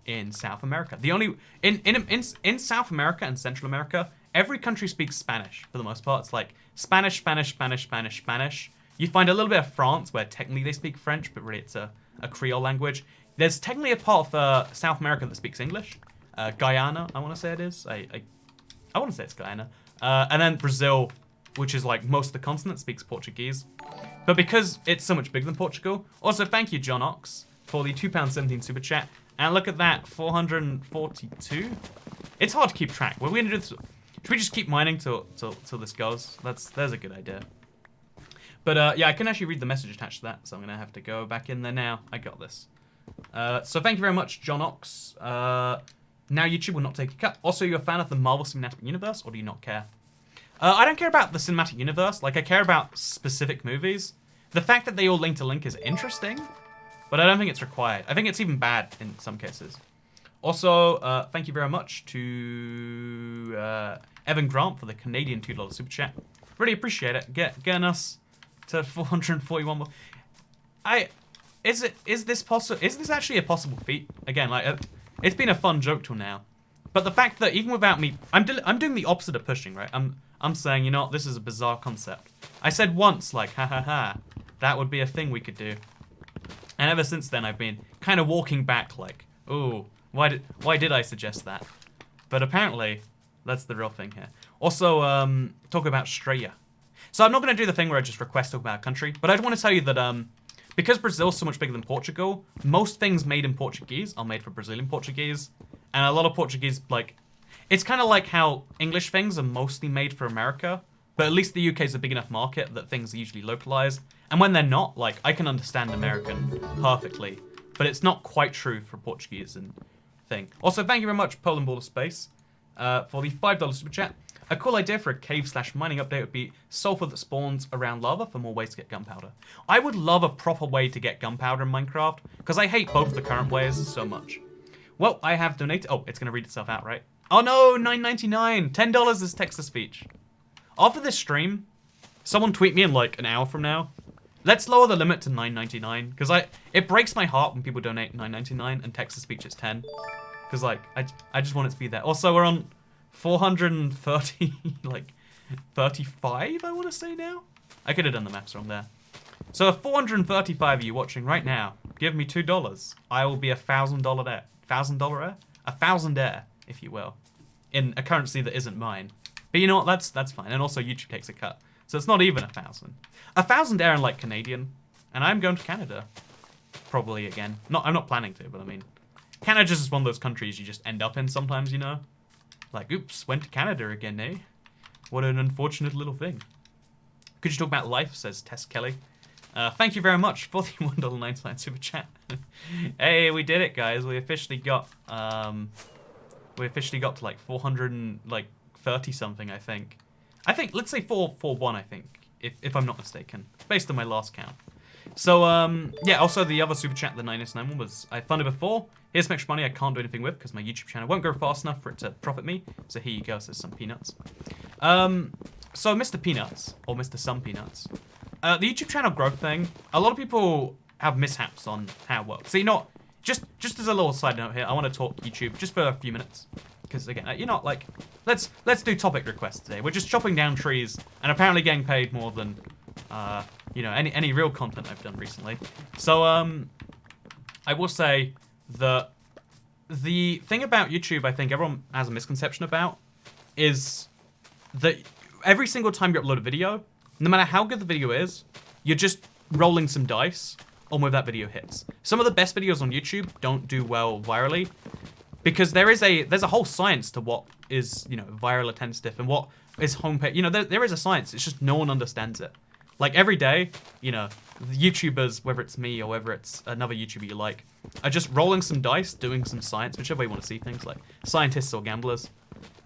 in South America. The only, in South America and Central America, every country speaks Spanish for the most part. It's like Spanish, Spanish, Spanish, Spanish, Spanish. You find a little bit of France where technically they speak French, but really it's a Creole language. There's technically a part of South America that speaks English. Guyana, I want to say it is. I want to say it's Guyana. And then Brazil, which is like most of the continent, speaks Portuguese. But because it's so much bigger than Portugal, also thank you, John Ox, for the £2.17 super chat. And look at that, 442. It's hard to keep track. What are we gonna do this? Should we just keep mining till this goes? There's a good idea. But yeah, I can actually read the message attached to that, so I'm gonna have to go back in there now. I got this. So thank you very much, John Ox. Now YouTube will not take a cut. Also, you're a fan of the Marvel Cinematic Universe, or do you not care? I don't care about the Cinematic Universe. Like, I care about specific movies. The fact that they all link to link is interesting, but I don't think it's required. I think it's even bad in some cases. Also, thank you very much to Evan Grant for the Canadian $2 super chat. Really appreciate it. Getting us to 441 more. Is this possible? Is this actually a possible feat? Again, like, it's been a fun joke till now, but the fact that even without me, I'm doing the opposite of pushing, right? I'm saying, you know what, this is a bizarre concept. I said once, like, ha ha ha, that would be a thing we could do, and ever since then I've been kind of walking back, like, ooh, why did I suggest that? But apparently, that's the real thing here. Also, talk about Australia. So I'm not going to do the thing where I just request talk about a country, but I want to tell you that because Brazil's so much bigger than Portugal, most things made in Portuguese are made for Brazilian Portuguese. And a lot of Portuguese, like, it's kind of like how English things are mostly made for America, But at least the UK is a big enough market that things are usually localized. And when they're not, like, I can understand American perfectly. But it's not quite true for Portuguese and thing. Also, thank you very much, Poland Ball of Space, for the $5 super chat. A cool idea for a cave/mining update would be sulfur that spawns around lava for more ways to get gunpowder. I would love a proper way to get gunpowder in Minecraft, because I hate both the current ways so much. Well, I have donated. Oh, it's going to read itself out, right? Oh no, $9.99. $10 is text-to-speech. After this stream, someone tweet me in like an hour from now. Let's lower the limit to $9.99, because it breaks my heart when people donate $9.99 and text-to-speech is 10. Because like I just want it to be there. Also, we're on 430, like 35, I want to say now. I could have done the maths wrong there. So if 435 of you watching right now give me $2, I will be $1,000 heir. $1,000 heir? $1,000 if you will, in a currency that isn't mine. But you know what? That's fine. And also YouTube takes a cut, so it's not even 1,000. 1,000 heir in like Canadian, and I'm going to Canada, probably again. I'm not planning to, but I mean, Canada's just one of those countries you just end up in sometimes, you know. Like, oops, went to Canada again, eh? What an unfortunate little thing. Could you talk about life, says Tess Kelly. Thank you very much for the $1.99 super chat. Hey, we did it, guys. We officially got to like 430 something, I think. Let's say 441, I think, if I'm not mistaken, based on my last count. So, yeah, also the other super chat, the 9S9 one, was I funded before. Here's some extra money I can't do anything with because my YouTube channel won't grow fast enough for it to profit me. So here you go, says some peanuts. So Mr. Peanuts, or Mr. Some Peanuts, the YouTube channel growth thing, a lot of people have mishaps on how it works. So, you know, just as a little side note here, I want to talk YouTube just for a few minutes. Because again, you're not like, let's do topic requests today. We're just chopping down trees and apparently getting paid more than, you know, any real content I've done recently. So, I will say that the thing about YouTube, I think everyone has a misconception about, is that every single time you upload a video, no matter how good the video is, you're just rolling some dice on whether that video hits. Some of the best videos on YouTube don't do well virally, because there's a whole science to what is, you know, viral attentive and what is homepage. You know, there is a science. It's just no one understands it. Like every day, you know, the YouTubers, whether it's me or whether it's another YouTuber you like, are just rolling some dice, doing some science, whichever way you want to see things, like scientists or gamblers.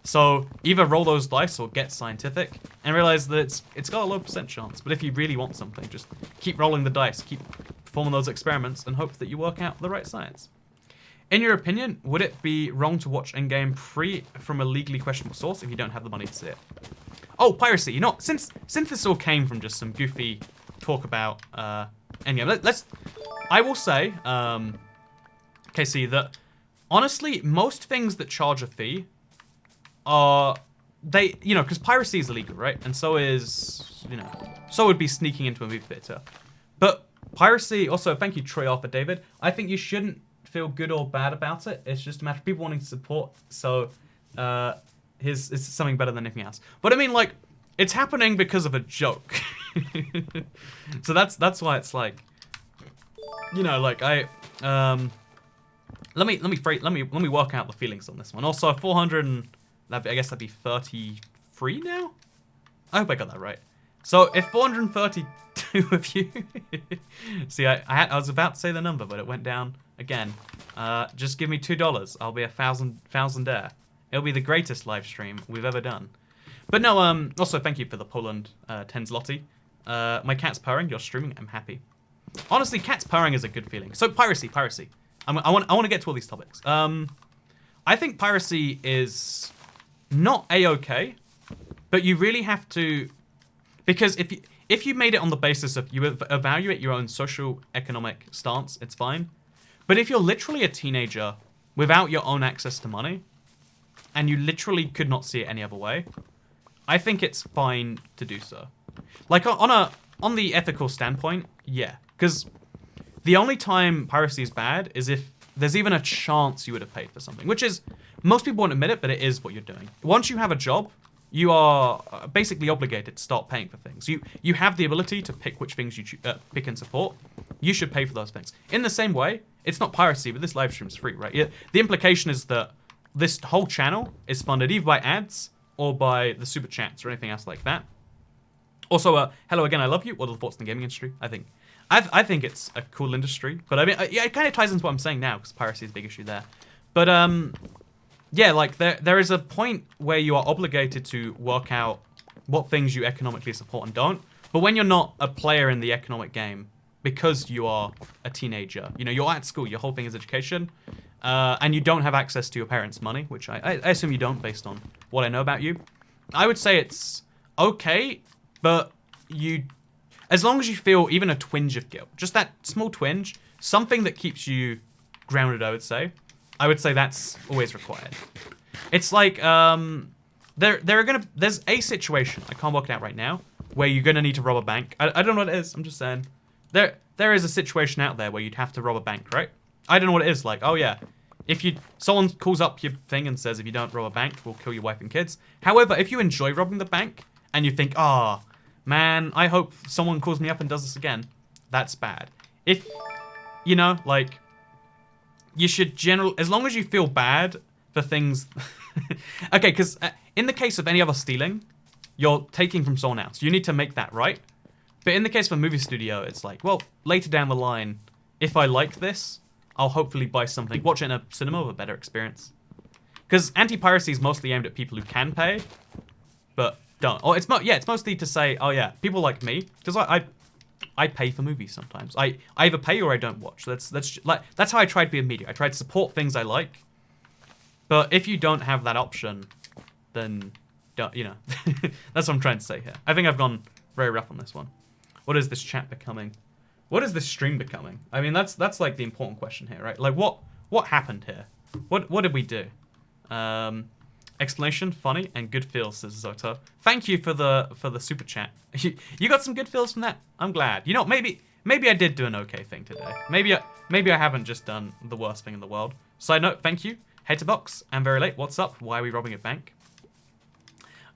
So either roll those dice or get scientific and realize that it's got a low % chance. But if you really want something, just keep rolling the dice, keep performing those experiments, and hope that you work out the right science. In your opinion, would it be wrong to watch Endgame free from a legally questionable source if you don't have the money to see it? Oh, piracy. You know, since this all came from just some goofy talk about Endgame, I will say, KC, that honestly, most things that charge a fee are, you know, because piracy is illegal, right? And so is, you know, so would be sneaking into a movie theater. But piracy, also, thank you, Troy Arthur David. I think you shouldn't feel good or bad about it. It's just a matter of people wanting to support. So, it's something better than anything else. But I mean, like, it's happening because of a joke. So that's why it's like, you know, like let me work out the feelings on this one. Also, 400 and I guess that'd be 33 now. I hope I got that right. So if 432 of you, see, I was about to say the number, but it went down again. Just give me $2. I'll be $1,000 there. It'll be the greatest live stream we've ever done. But no, also thank you for the Poland 10 zloty. My cat's purring. You're streaming. I'm happy. Honestly, cats purring is a good feeling. So piracy. I want to get to all these topics. I think piracy is not a-okay, but you really have to, because if you made it on the basis of you evaluate your own social economic stance, it's fine. But if you're literally a teenager without your own access to money, and you literally could not see it any other way, I think it's fine to do so. Like on the ethical standpoint, yeah, because the only time piracy is bad is if there's even a chance you would have paid for something, which is, most people won't admit it, but it is what you're doing. Once you have a job, you are basically obligated to start paying for things. You have the ability to pick which things you pick and support. You should pay for those things. In the same way, it's not piracy, but this live stream is free, right? The implication is that this whole channel is funded either by ads or by the super chats or anything else like that. Also, hello again, I love you. What are the thoughts on the gaming industry? I think it's a cool industry, but I mean, yeah, it kind of ties into what I'm saying now because piracy is a big issue there. But yeah, like there is a point where you are obligated to work out what things you economically support and don't. But when you're not a player in the economic game, because you are a teenager, you know, you're at school, your whole thing is education, and you don't have access to your parents' money, which I assume you don't based on what I know about you. I would say it's okay, but as long as you feel even a twinge of guilt, just that small twinge, something that keeps you grounded, I would say that's always required. It's like, there's a situation, I can't work it out right now, where you're gonna need to rob a bank. I don't know what it is, I'm just saying. There is a situation out there where you'd have to rob a bank, right? I don't know what it is, like, oh yeah, someone calls up your thing and says if you don't rob a bank, we'll kill your wife and kids. However, if you enjoy robbing the bank, and you think, oh, man, I hope someone calls me up and does this again, that's bad. If, you know, like, you should as long as you feel bad for things, okay, because in the case of any other stealing, you're taking from someone else. You need to make that right. But in the case of a movie studio, it's like, well, later down the line, if I like this, I'll hopefully buy something, watch it in a cinema with a better experience. Because anti-piracy is mostly aimed at people who can pay, but don't. Or it's mostly to say, oh yeah, people like me, because I pay for movies sometimes. I either pay or I don't watch. That's how I try to be a media. I try to support things I like. But if you don't have that option, then don't, you know. That's what I'm trying to say here. I think I've gone very rough on this one. What is this chat becoming? What is this stream becoming? I mean, that's like the important question here, right? Like what happened here? What did we do? Explanation, funny, and good feels, says Zoto. Thank you for the super chat. You got some good feels from that? I'm glad. You know, maybe I did do an okay thing today. Maybe I haven't just done the worst thing in the world. Side note, thank you. Haterbox, I'm very late. What's up? Why are we robbing a bank?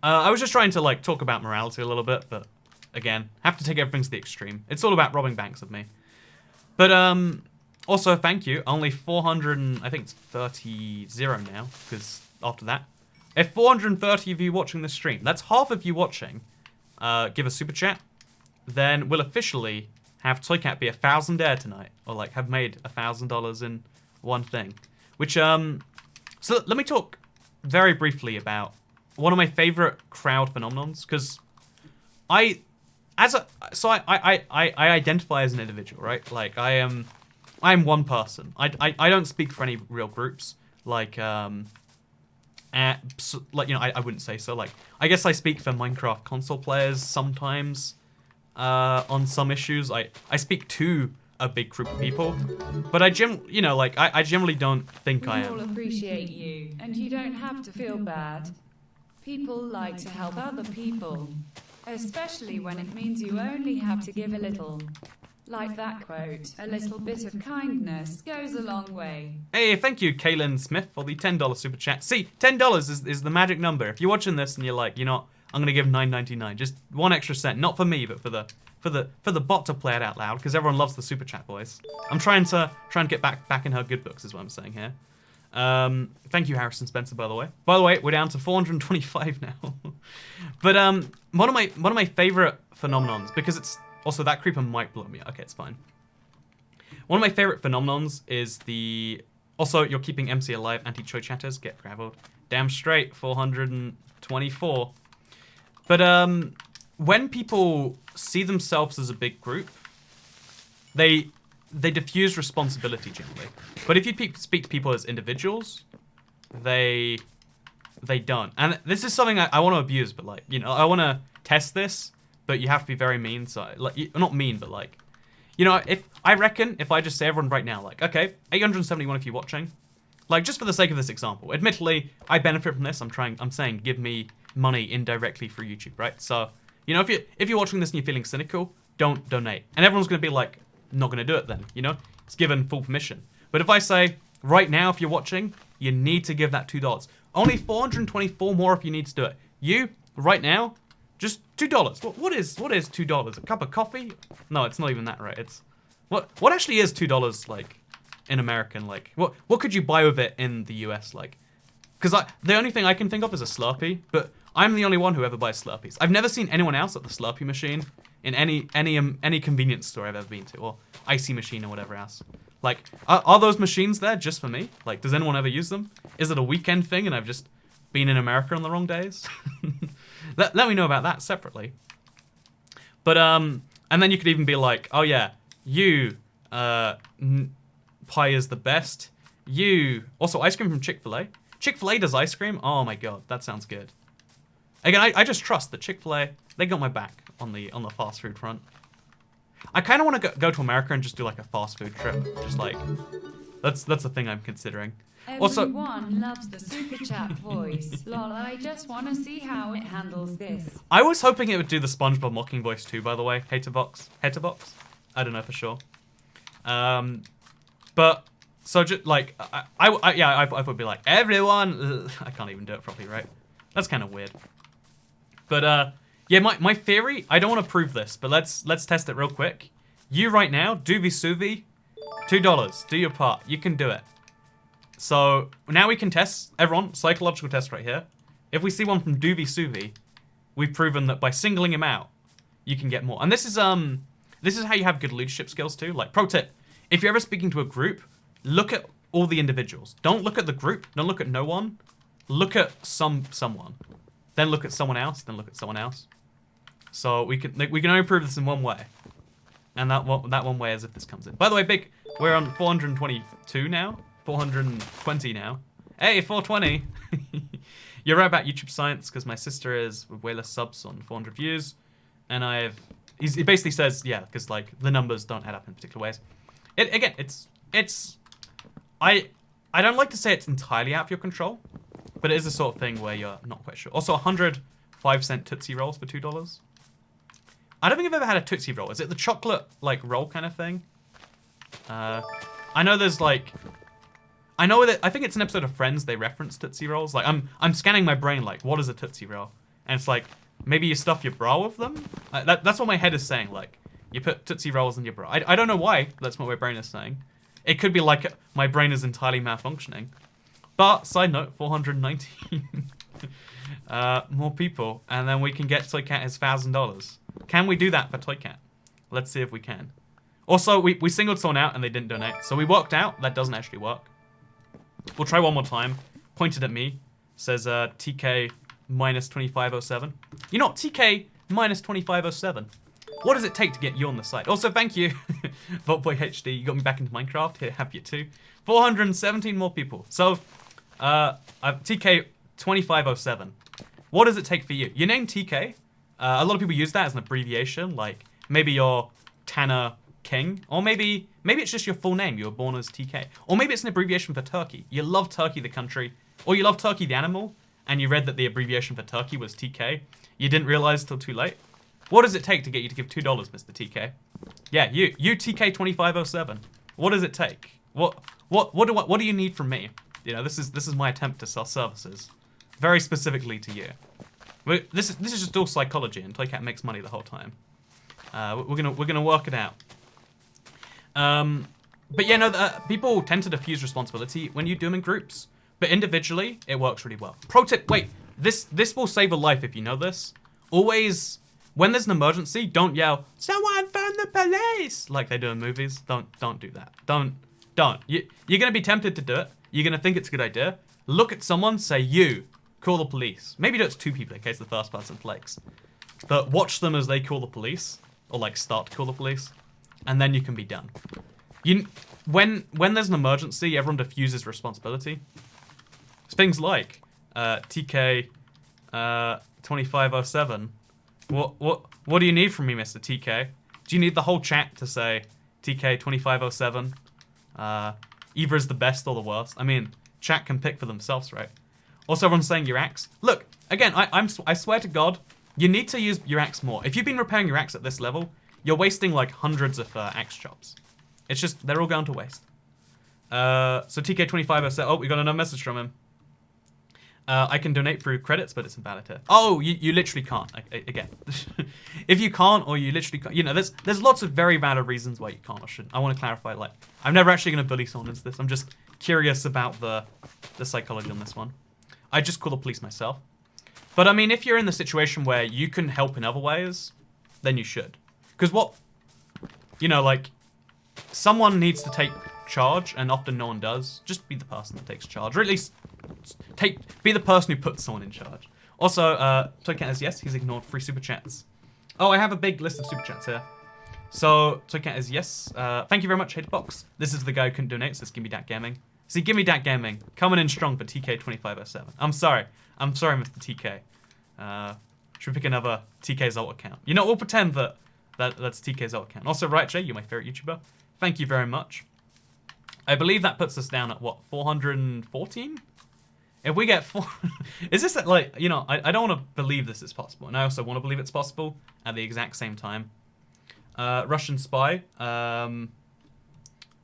I was just trying to like talk about morality a little bit, but again, have to take everything to the extreme. It's all about robbing banks of me. But also thank you. Only 400 and I think it's 30 now, because after that. If 430 of you watching this stream, that's half of you watching, give a super chat, then we'll officially have Toycat be 1,000 tonight, or like have made $1,000 in one thing. Which, so let me talk very briefly about one of my favorite crowd phenomenons, because I identify as an individual, right? Like I am one person. I don't speak for any real groups, like like, you know, I wouldn't say so. Like, I guess I speak for Minecraft console players sometimes on some issues. I speak to a big group of people, but I generally don't think I We all am. appreciate you, and you don't have to feel bad. People like to help other people, especially when it means you only have to give a little. Like that quote, a little bit of kindness goes a long way. Hey, thank you, Kaylin Smith, for the $10 super chat. See, $10 is the magic number. If you're watching this and you're like, you know, I'm gonna give $9.99, just 1 extra cent, not for me, but for the bot to play it out loud, because everyone loves the super chat voice. I'm trying to get back in her good books, is what I'm saying here. Thank you, Harrison Spencer, by the way. By the way, we're down to 425 now. But one of my favorite phenomenons, because it's also that creeper might blow me. Okay, it's fine. One of my favorite phenomenons is also you're keeping MC alive. Anti-Choi chatters get graveled. Damn straight, 424. But when people see themselves as a big group, they diffuse responsibility generally. But if you speak to people as individuals, they don't. And this is something I want to abuse, but like, you know, I want to test this, but you have to be very mean. So like, not mean, but like, you know, if I just say everyone right now, like, okay, 871 of you watching, like just for the sake of this example, admittedly, I benefit from this. I'm saying give me money indirectly through YouTube, right? So, you know, if you're watching this and you're feeling cynical, don't donate. And everyone's going to be like, not going to do it then, you know? It's given full permission. But if I say, right now, if you're watching, you need to give that $2. Only 424 more if you need to do it. You, right now, just $2. What is $2? A cup of coffee? No, it's not even that, right? It's what actually is $2 like in American, like what could you buy with it in the US, like? Because the only thing I can think of is a Slurpee, but I'm the only one who ever buys Slurpees. I've never seen anyone else at the Slurpee machine in any convenience store I've ever been to, or Icy machine or whatever else. Like, are those machines there just for me? Like, does anyone ever use them? Is it a weekend thing and I've just been in America on the wrong days? Let me know about that separately. But, and then you could even be like, oh yeah, you, pie is the best. You, also ice cream from Chick-fil-A. Chick-fil-A does ice cream? Oh my god, that sounds good. Again, I just trust that Chick-fil-A, they got my back on the fast food front. I kind of want to go to America and just do like a fast food trip. Just like, that's the thing I'm considering. Everyone loves the super chat voice. Lol, I just want to see how it handles this. I was hoping it would do the SpongeBob mocking voice too, by the way. Haterbox? I don't know for sure. But, so just like, I would be like, everyone, I can't even do it properly, right? That's kind of weird. But, yeah, my theory, I don't want to prove this, but let's test it real quick. You right now, Doobie Suvi, $2. Do your part. You can do it. So now we can test, everyone, psychological test right here. If we see one from Doobie Suvi, we've proven that by singling him out, you can get more. And this is how you have good leadership skills too. Like, pro tip, if you're ever speaking to a group, look at all the individuals. Don't look at the group. Don't look at no one. Look at someone. Then look at someone else. Then look at someone else. So we can only prove this in one way. And that one way is if this comes in. By the way, Big, we're on 422 now. 420 now. Hey, 420. You're right about YouTube science, because my sister is with way less subs on 400 views. And he basically says, yeah, because like the numbers don't add up in particular ways. I don't like to say it's entirely out of your control, but it is the sort of thing where you're not quite sure. Also, 105-cent Tootsie Rolls for $2. I don't think I've ever had a Tootsie Roll. Is it the chocolate, like, roll kind of thing? I know there's, like... I think it's an episode of Friends they reference Tootsie Rolls. Like, I'm scanning my brain, like, what is a Tootsie Roll? And it's like, maybe you stuff your bra with them? That's what my head is saying, like, you put Tootsie Rolls in your bra. I don't know why that's what my brain is saying. It could be like my brain is entirely malfunctioning. But, side note, 419 more people, and then we can get Toycat his $1,000. Can we do that for Toycat? Let's see if we can. Also, we singled someone out and they didn't donate, so we walked out. That doesn't actually work. We'll try one more time. Pointed at me. Says TK minus 2507. You know what? TK minus 2507. What does it take to get you on the site? Also, thank you, Vaultboy HD. You got me back into Minecraft. Here, have you too. 417 more people. So, TK 2507. What does it take for you? Your name TK. A lot of people use that as an abbreviation. Like, maybe you're Tanner King, or maybe it's just your full name. You were born as TK, or maybe it's an abbreviation for Turkey. You love Turkey the country, or you love Turkey the animal, and you read that the abbreviation for Turkey was TK. You didn't realize till too late. What does it take to get you to give $2, Mr. TK? Yeah, you TK 2507. What does it take? What do you need from me? You know, this is my attempt to sell services, very specifically to you. This is just all psychology, and Toycat makes money the whole time. We're gonna work it out. But yeah, no, people tend to diffuse responsibility when you do them in groups. But individually, it works really well. Pro tip, wait, this will save a life if you know this. Always, when there's an emergency, don't yell, "Someone phone the police!" like they do in movies. Don't do that. Don't. You're gonna be tempted to do it. You're gonna think it's a good idea. Look at someone, say, "You, call the police." Maybe do it to two people in case the first person flakes. But watch them as they call the police, or like start to call the police. And then you can be done. When there's an emergency, everyone diffuses responsibility. Things like TK 2507. What do you need from me, Mr. TK? Do you need the whole chat to say TK 2507? Either is the best or the worst. I mean, chat can pick for themselves, right? Also, everyone's saying your axe. Look, again, I swear to God, you need to use your axe more. If you've been repairing your axe at this level, you're wasting like hundreds of axe chops. It's just, they're all going to waste. So TK25 said, oh, we got another message from him. I can donate through credits, but it's invalid here. Oh, you literally can't. Again, if you can't, or you literally can't, you know, there's lots of very valid reasons why you can't or shouldn't. I want to clarify, like, I'm never actually going to bully someone into this. I'm just curious about the psychology on this one. I just call the police myself. But I mean, if you're in the situation where you can help in other ways, then you should. Because what, you know, like, someone needs to take charge, and often no one does. Just be the person that takes charge, or at least be the person who puts someone in charge. Also, Toycat is yes, he's ignored 3 super chats. Oh, I have a big list of super chats here. So, Toycat is yes. Thank you very much, Hitbox. This is the guy who couldn't donate, says Gimme Dat Gaming. See, Gimme Dat Gaming, coming in strong for TK2507. I'm sorry, Mr. TK. Should we pick another TK's alt account? You know, we'll pretend that's TK's alt account. Also, Right Jay, you're my favorite YouTuber. Thank you very much. I believe that puts us down at, what, 414? If we get 4... Is this, like, you know, I don't want to believe this is possible. And I also want to believe it's possible at the exact same time. Russian Spy.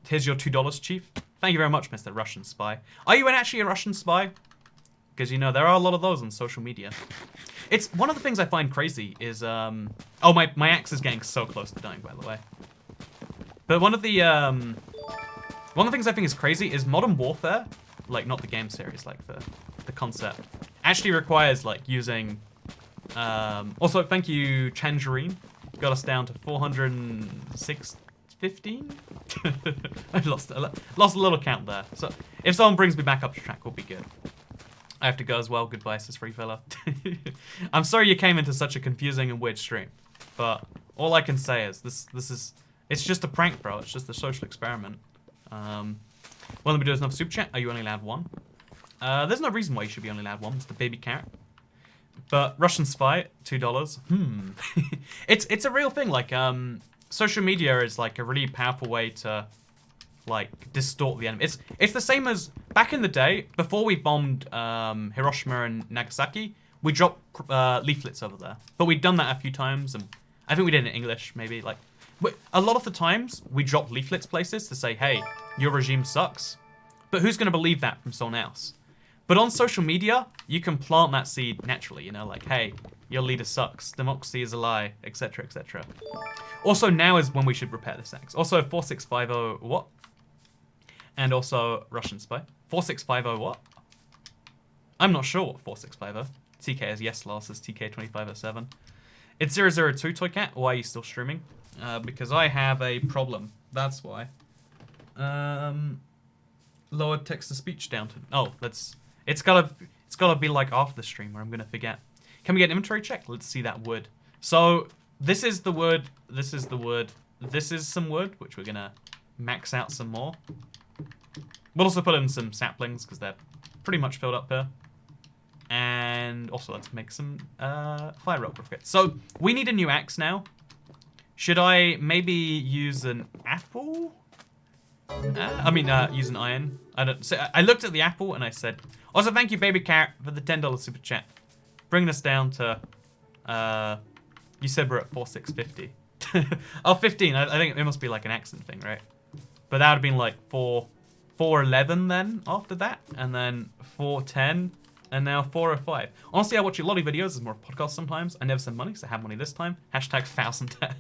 Here's your $2, Chief. Thank you very much, Mr. Russian Spy. Are you actually a Russian spy? Because, you know, there are a lot of those on social media. It's one of the things I find crazy is... Oh, my axe is getting so close to dying, by the way. But one of the things I think is crazy is Modern Warfare, like not the game series, like the concept, actually requires like using. Also, thank you, Changerine. Got us down to 406.15. I lost a little count there. So if someone brings me back up to track, we'll be good. I have to go as well. Goodbye, says Free Fella. I'm sorry you came into such a confusing and weird stream, but all I can say is this is. It's just a prank, bro. It's just a social experiment. One of the videos another super chat. Are you only allowed 1? There's no reason why you should be only allowed 1. It's the baby carrot. But Russian Spy, $2. It's a real thing. Like social media is like a really powerful way to like distort the enemy. It's the same as back in the day before we bombed Hiroshima and Nagasaki. We dropped leaflets over there, but we'd done that a few times, and I think we did it in English maybe like. A lot of the times, we drop leaflets places to say, hey, your regime sucks. But who's going to believe that from someone else? But on social media, you can plant that seed naturally, you know, like, hey, your leader sucks, democracy is a lie, etc., etc. Also, now is when we should repair this axe. Also, 4650 what? And also, Russian Spy. 4650 what? I'm not sure what 4650. TK is yes, Lars says TK2507. It's 002 Toycat. Why are you still streaming? Because I have a problem. That's why. Lower text-to-speech down to... Oh, it's gotta be like after the stream where I'm gonna forget. Can we get an inventory check? Let's see that wood. So, this is the wood. This is the wood. This is some wood, which we're gonna max out some more. We'll also put in some saplings, because they're pretty much filled up here. And also, let's make some fire rock briquettes. So, we need a new axe now. Should I maybe use an apple? Use an iron. I looked at the apple and I said... Also, thank you, Baby Carrot, for the $10 super chat. Bringing us down to... you said we're at 4650. Oh, 15. I think it must be like an accent thing, right? But that would have been like 411 then after that. And then 410. And now 405. Honestly, I watch a lot of videos as more podcasts sometimes. I never send money, so I have money this time. Hashtag Thousandaire.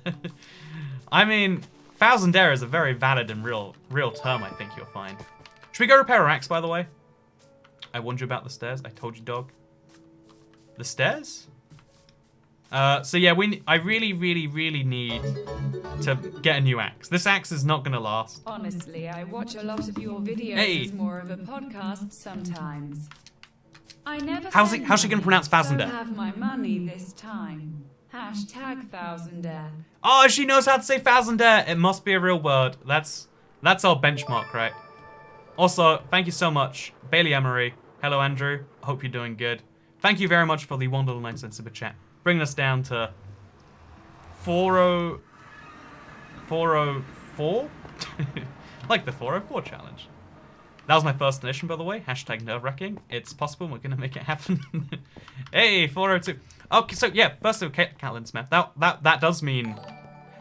I mean, Thousandaire is a very valid and real term, I think you'll find. Should we go repair our axe, by the way? I warned you about the stairs. I told you, dog. The stairs? So yeah, I really, really, really need to get a new axe. This axe is not going to last. Honestly, I watch a lot of your videos as more of a podcast sometimes. I never How's she going to pronounce Thousandaire? So have my money this time. Hashtag Thousandaire. Oh, she knows how to say Thousandaire. It must be a real word. That's our benchmark, right? Also, thank you so much, Bailey Emery. Hello, Andrew. Hope you're doing good. Thank you very much for the $1.09 super chat. Bringing us down to 404? Like the 404 challenge. That was my first edition, by the way. Hashtag nerve-wracking. It's possible. We're going to make it happen. Hey, 402. Okay, so yeah, first of all, Caitlin Smith. That does mean...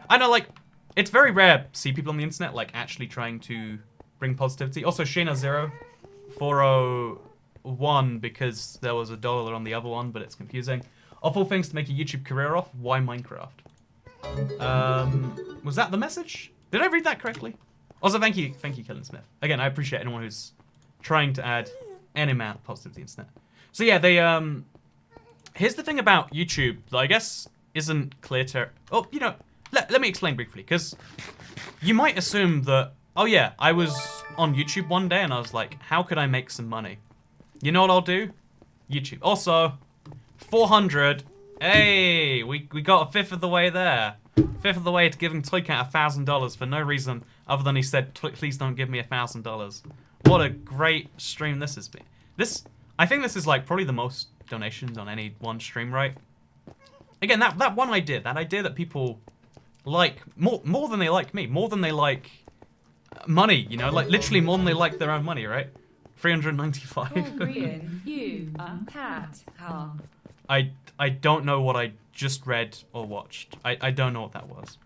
I know, like, it's very rare to see people on the internet, like, actually trying to bring positivity. Also, Shayna Zero, 401, because there was $1 on the other one, but it's confusing. Of all things to make a YouTube career off, why Minecraft? Was that the message? Did I read that correctly? Also, thank you, Kellen Smith. Again, I appreciate anyone who's trying to add any amount of positivity to the internet. So yeah, they Here's the thing about YouTube that I guess isn't clear to... Oh, you know, let me explain briefly, because you might assume that, oh yeah, I was on YouTube one day and I was like, how could I make some money? You know what I'll do? YouTube. Also, 400. Hey, we got a fifth of the way there. Fifth of the way to giving Toycat $1,000 for no reason other than he said, please don't give me $1,000. What a great stream this has been. I think this is like probably the most donations on any one stream, right? Again, that one idea, that idea that people like more than they like me, more than they like money, you know, like literally more than they like their own money, right? 395. Oh, Brian, you are cat. Ha. I don't know what I just read or watched. I don't know what that was.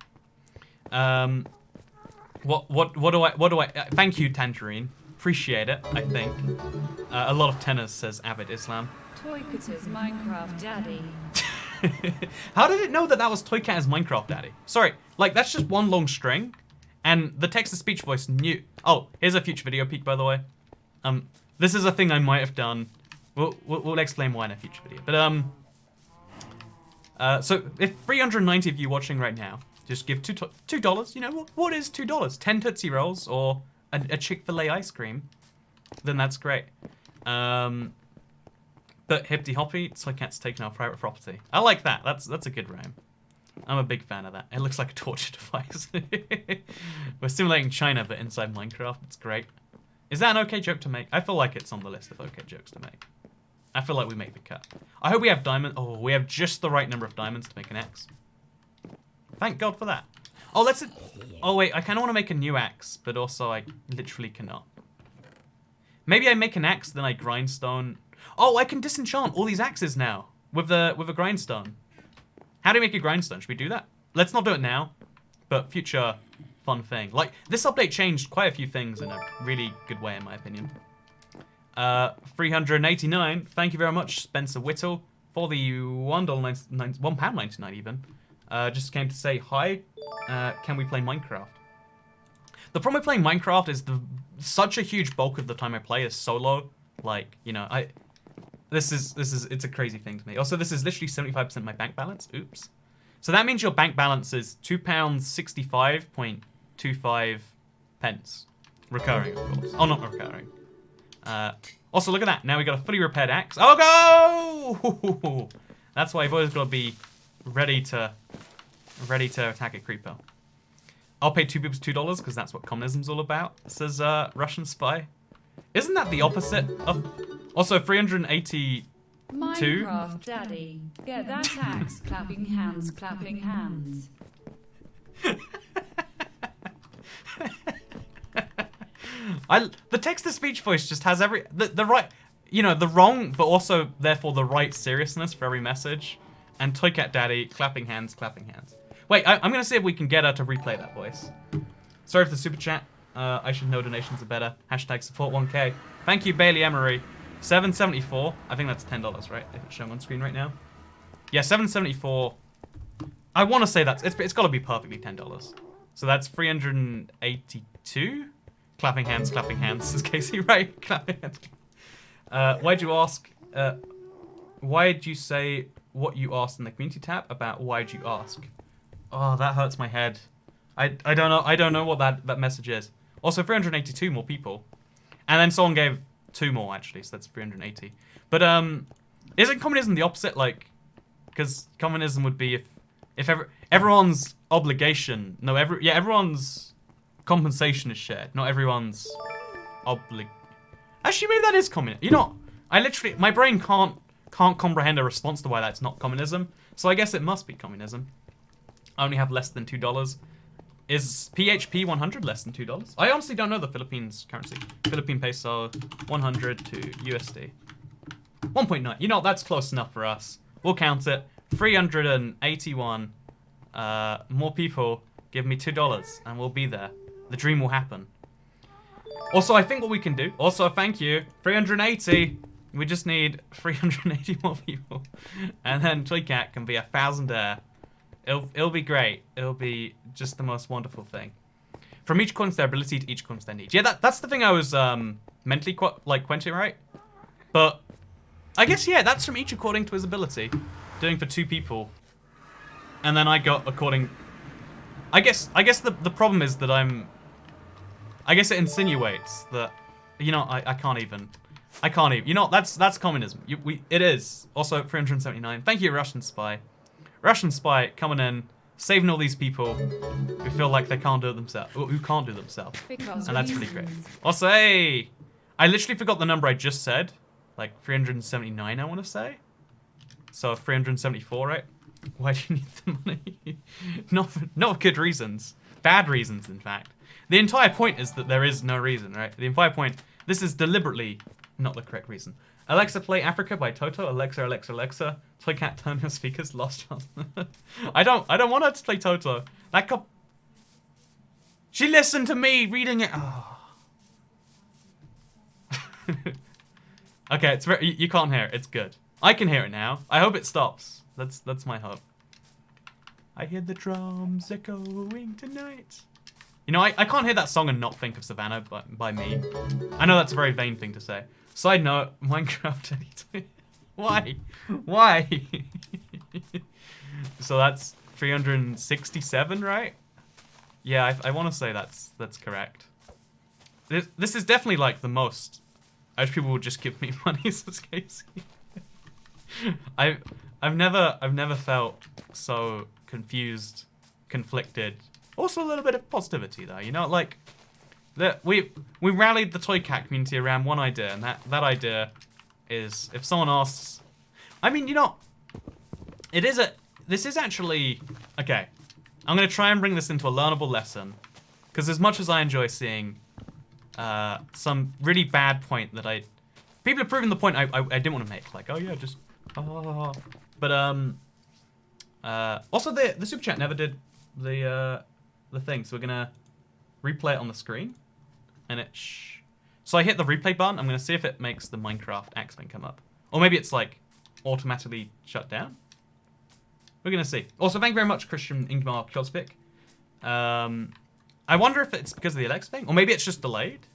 What do I thank you, Tangerine. Appreciate it, I think. A lot of tenors, says Avid Islam. Toycat's Minecraft Daddy. How did it know that was Toycat's Minecraft Daddy? Sorry, like that's just one long string, and the text-to-speech voice knew. Oh, here's a future video peek, by the way. This is a thing I might have done. We'll explain why in a future video. But so if 390 of you watching right now just give $2, you know what is $2? 10 Tootsie Rolls or a Chick-fil-A ice cream, then that's great. But Hippity Hoppy, Toycat's taken our private property. I like that. That's a good rhyme. I'm a big fan of that. It looks like a torture device. We're simulating China, but inside Minecraft. It's great. Is that an okay joke to make? I feel like it's on the list of okay jokes to make. I feel like we make the cut. I hope we have diamond. Oh, we have just the right number of diamonds to make an axe. Thank God for that. Oh, let's. Oh wait, I kind of want to make a new axe, but also I literally cannot. Maybe I make an axe, then I grindstone. Oh, I can disenchant all these axes now with a grindstone. How do you make a grindstone? Should we do that? Let's not do it now, but future fun thing. Like, this update changed quite a few things in a really good way, in my opinion. 389. Thank you very much, Spencer Whittle, for the £1.99 even. Just came to say hi. Can we play Minecraft? The problem with playing Minecraft is such a huge bulk of the time I play is solo. Like, you know, it's a crazy thing to me. Also, this is literally 75% of my bank balance. Oops. So that means your bank balance is £2.65.25 pence. Recurring, of course. Oh, not recurring. Also, look at that. Now we got a fully repaired axe. Oh, go! That's why you've always got to be ready to attack a creeper. I'll pay 2 people $2 because that's what communism's all about, says Russian spy. Isn't that the opposite of... Also, 382... Minecraft Daddy. Get that axe. Clapping hands, clapping hands. The text-to-speech voice just has the right... You know, the wrong, but also, therefore, the right seriousness for every message. And Toycat Daddy, clapping hands, clapping hands. Wait, I'm going to see if we can get her to replay that voice. Sorry for the super chat. I should know donations are better. Hashtag support 1K. Thank you, Bailey Emery. $7.74. I think that's $10, right? If it's showing on screen right now. Yeah, $7.74. I want to say that's... It's got to be perfectly $10. So that's 382? Clapping hands, says Casey. Right, clapping hands. Why'd you ask... why'd you say what you asked in the community tab about why'd you ask? Oh, that hurts my head. I don't know what that message is. Also, 382 more people. And then someone gave 2 more, actually, so that's 380. But, isn't communism the opposite? Like, because communism would be if everyone's obligation... No, everyone's compensation is shared. Not everyone's Actually, maybe that is communism. You know, my brain can't comprehend a response to why that's not communism. So I guess it must be communism. I only have less than $2. Is PHP 100 less than $2? I honestly don't know the Philippines currency. Philippine peso 100 to USD. 1.9. You know, that's close enough for us. We'll count it. 381. More people give me $2 and we'll be there. The dream will happen. Also, I think what we can do... Also, thank you. 380. We just need 380 more people. And then Toycat can be a thousandaire. It'll be great. It'll be just the most wonderful thing. From each coin to their ability to each coin to their need. Yeah, that's the thing I was mentally quenching, right? But I guess, yeah, that's from each according to his ability. Doing for 2 people. And then I got according... I guess the problem is that I guess it insinuates that... You know, I can't even... I can't even... You know, that's communism. It is. Also, 379. Thank you, Russian Spy. Russian Spy coming in, saving all these people who feel like they can't do it themselves. Who can't do it themselves. And that's pretty great. Also, hey! I literally forgot the number I just said. Like 379, I want to say. So 374, right? Why do you need the money? not good reasons. Bad reasons, in fact. The entire point is that there is no reason, right? The entire point... This is deliberately not the correct reason. Alexa, play Africa by Toto. Alexa, Alexa, Alexa. Toy Cat, turn your speakers. Lost chance. I don't want her to play Toto. That cop... She listened to me reading it. Oh. Okay, it's very... You can't hear it. It's good. I can hear it now. I hope it stops. That's my hope. I hear the drums echoing tonight. You know, I can't hear that song and not think of Savannah by me. I know that's a very vain thing to say. Side note, Minecraft Editor. Why? Why? So that's 367, right? Yeah, I want to say that's correct. This is definitely like the most. I wish people would just give me money, says Casey. I've never felt so confused, conflicted. Also a little bit of positivity though, you know, like we rallied the Toy Cat community around one idea, and that idea is if someone asks, I mean, you know, this is actually okay. I'm gonna try and bring this into a learnable lesson, because as much as I enjoy seeing some really bad point that people have proven the point I didn't want to make, like, oh yeah, just but also the super chat never did the thing, so we're gonna replay it on the screen, and so I hit the replay button. I'm gonna see if it makes the Minecraft accent come up, or maybe it's like automatically shut down. We're gonna see. Also, thank you very much, Christian Ingmar Klotzvik. I wonder if it's because of the Alexa thing, or maybe it's just delayed,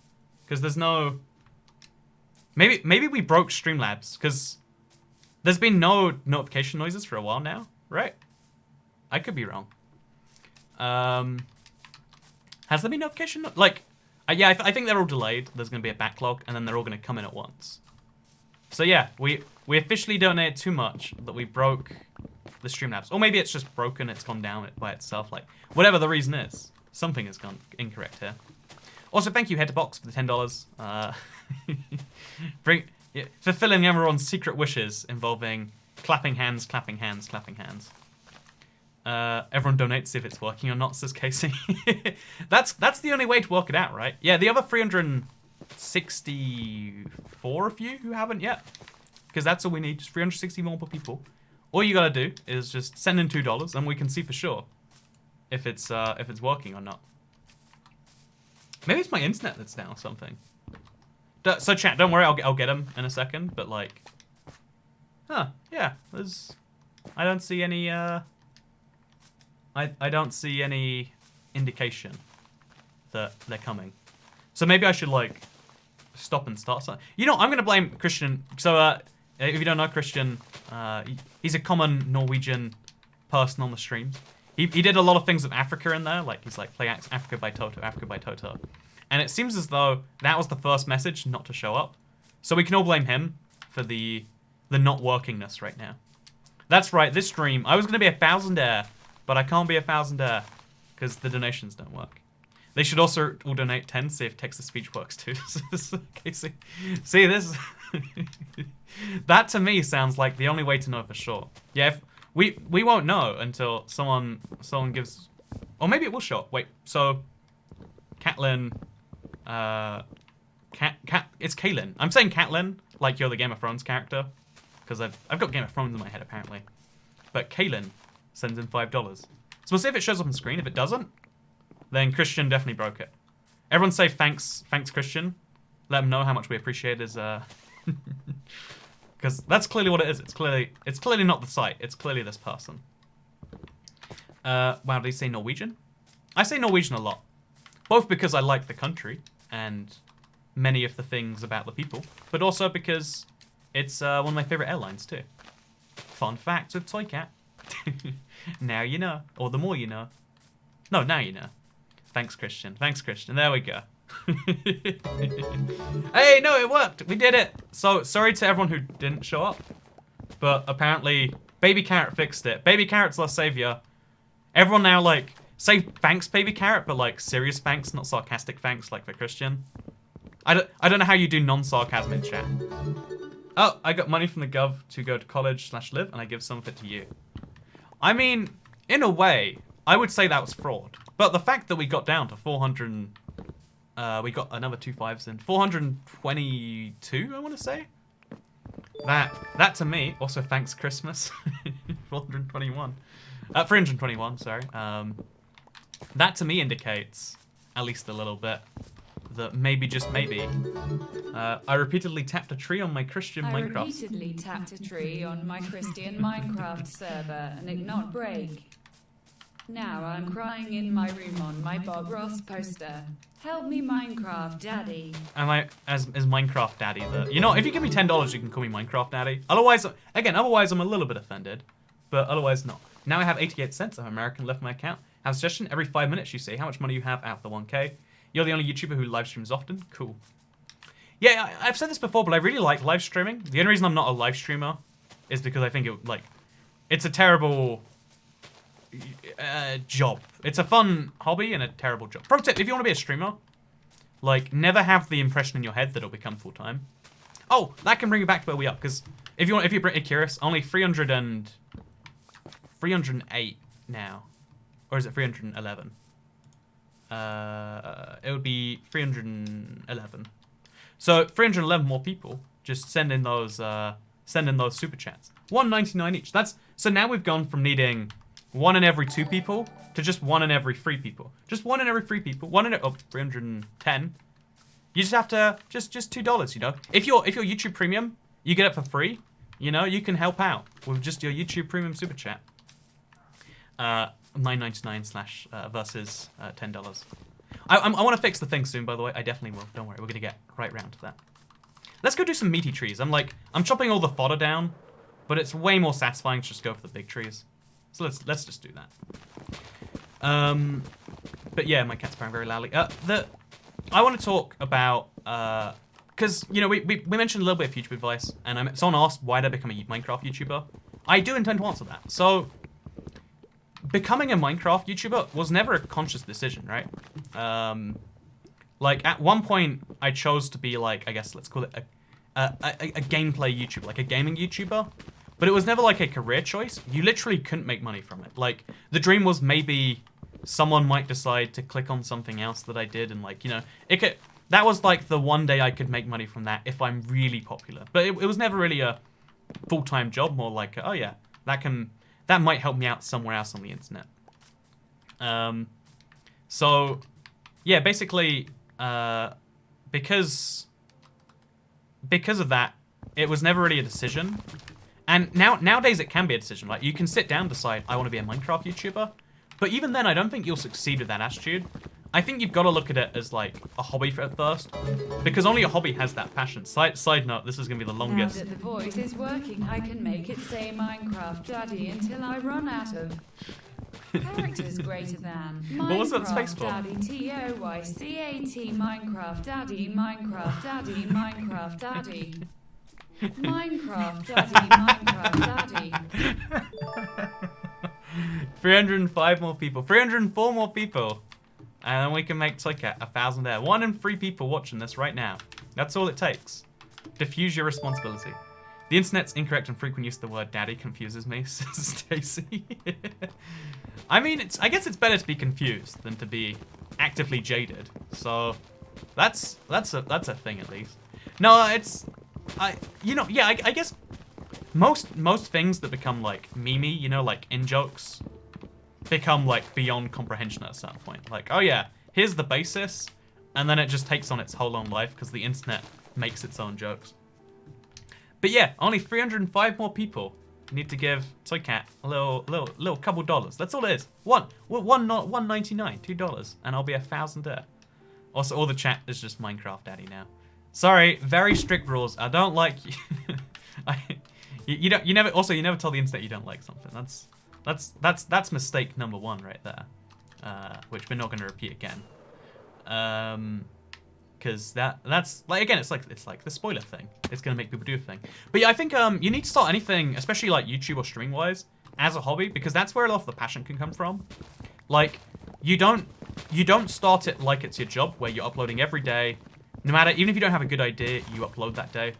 because there's no. Maybe we broke Streamlabs, because there's been no notification noises for a while now, right? I could be wrong. Has there been notification? Like, yeah, I think they're all delayed. There's going to be a backlog, and then they're all going to come in at once. So yeah, we officially donated too much that we broke the Streamlabs. Or maybe it's just broken, it's gone down by itself. Like, whatever the reason is, something has gone incorrect here. Also, thank you, Headbox, for the $10. Fulfilling everyone's secret wishes involving clapping hands, clapping hands, clapping hands. Everyone donates if it's working or not, says Casey. That's the only way to work it out, right? Yeah, the other 364 of you who haven't yet, because that's all we need, just 360 more people. All you gotta do is just send in $2, and we can see for sure if it's working or not. Maybe it's my internet that's down or something. So chat, don't worry, I'll get them in a second. But like, yeah, I don't see any. I don't see any indication that they're coming. So maybe I should like stop and start something. You know, I'm gonna blame Christian. So if you don't know Christian, he's a common Norwegian person on the streams. He did a lot of things with Africa in there, like he's like play Africa by Toto, Africa by Toto. And it seems as though that was the first message not to show up. So we can all blame him for the not workingness right now. That's right, this stream, I was going to be a thousandaire, but I can't be a thousandaire because the donations don't work. They should also all donate 10, see if text-to-speech works too. Casey. See, this... that to me sounds like the only way to know for sure. Yeah, if we won't know until someone gives... Or maybe it will show up. Wait, so... Catelyn... it's Kaylin. I'm saying Catelyn, like you're the Game of Thrones character, because I've got Game of Thrones in my head apparently. But Kaylin sends in $5. So we'll see if it shows up on screen. If it doesn't, then Christian definitely broke it. Everyone say thanks Christian. Let him know how much we appreciate his. Because that's clearly what it is. It's clearly not the site. It's clearly this person. Wow, did he say Norwegian? I say Norwegian a lot. Both because I like the country and many of the things about the people, but also because It's one of my favorite airlines too. Fun fact with Toycat. Now you know, or the more you know. No, now you know. Thanks, Christian. Thanks, Christian. There we go. Hey, no, it worked. We did it. So sorry to everyone who didn't show up, but apparently Baby Carrot fixed it. Baby Carrot's our savior. Everyone now like say thanks, Baby Carrot, but like serious thanks, not sarcastic thanks like for Christian. I don't know how you do non-sarcasm in chat. Oh, I got money from the gov to go to college/live, and I give some of it to you. I mean, in a way, I would say that was fraud. But the fact that we got down to 400, we got another 2 5s in 422, I want to say. That to me, also thanks Christmas, 421, 321, sorry. That to me indicates, at least a little bit, that maybe, just maybe, I repeatedly tapped a tree on my Christian Minecraft. I repeatedly tapped a tree on my Christian Minecraft server and it not break. Now I'm crying in my room on my Bob Ross poster. Help me, Minecraft Daddy. Am I as Minecraft Daddy? You know, if you give me $10, you can call me Minecraft Daddy. Otherwise, otherwise I'm a little bit offended, but otherwise not. Now I have 88 cents of American left in my account. Have a suggestion every 5 minutes. You say how much money you have out of the 1K. You're the only YouTuber who live streams often. Cool. Yeah, I've said this before, but I really like live streaming. The only reason I'm not a live streamer is because I think it's a terrible job. It's a fun hobby and a terrible job. Pro tip, if you want to be a streamer, like, never have the impression in your head that it'll become full-time. Oh, that can bring you back to where we are, because if you're curious, only 308 now. Or is it 311? It would be 311. So 311 more people just send in those super chats. $1.99 each. So now we've gone from needing 1 in every 2 people to just 1 in every 3 people. Just 1 in every 3 people. 310. You just have to just $2, you know. If you're YouTube Premium, you get it for free. You know, you can help out with just your YouTube Premium super chat. $9.99 versus $10. I want to fix the thing soon, by the way. I definitely will. Don't worry, we're gonna get right round to that. Let's go do some meaty trees. I'm chopping all the fodder down, but it's way more satisfying to just go for the big trees. So let's just do that. But yeah, my cat's purring very loudly. I want to talk about because you know we mentioned a little bit of YouTube advice, and someone asked why did I become a Minecraft YouTuber. I do intend to answer that. So becoming a Minecraft YouTuber was never a conscious decision, right? Like at one point I chose to be like, I guess let's call it a gameplay YouTuber, like a gaming YouTuber. But it was never like a career choice. You literally couldn't make money from it. Like the dream was maybe someone might decide to click on something else that I did, and like, you know, that was like the one day I could make money from that if I'm really popular. But it was never really a full-time job, more like, oh yeah, that might help me out somewhere else on the internet. So yeah, basically, because of that, it was never really a decision. And nowadays it can be a decision. Like you can sit down and decide, I want to be a Minecraft YouTuber. But even then, I don't think you'll succeed with that attitude. I think you've got to look at it as like a hobby at first, because only a hobby has that passion. Side note, this is going to be the longest. Now that the voice is working, I can make it say Minecraft Daddy until I run out of characters greater than. What was that space for? Daddy, TOYCAT, Minecraft Daddy, Minecraft Daddy, Minecraft Daddy. Minecraft Daddy, Minecraft Daddy. 305 more people, 304 more people. And then we can make Toycat 1,000 there. 1 in 3 people watching this right now. That's all it takes. Diffuse your responsibility. The internet's incorrect and frequent use of the word daddy confuses me, says Stacy. I mean, I guess it's better to be confused than to be actively jaded. So that's a thing at least. No, I guess most things that become like memey, you know, like in-jokes, become like beyond comprehension at a certain point. Like, oh yeah, here's the basis, and then it just takes on its whole own life because the internet makes its own jokes. But yeah, only 305 more people need to give Toycat a little couple dollars. That's all it is. $1.99, $2, and I'll be 1,000 there. Also, all the chat is just Minecraft Daddy now. Sorry, very strict rules. I don't like you. You never tell the internet you don't like something. That's mistake number one right there, which we're not going to repeat again. Because that's like, again, it's like the spoiler thing. It's gonna make people do a thing. But yeah, I think you need to start anything, especially like YouTube or streaming wise, as a hobby, because that's where a lot of the passion can come from. Like, you don't start it like it's your job, where you're uploading every day, no matter, even if you don't have a good idea, you upload that day.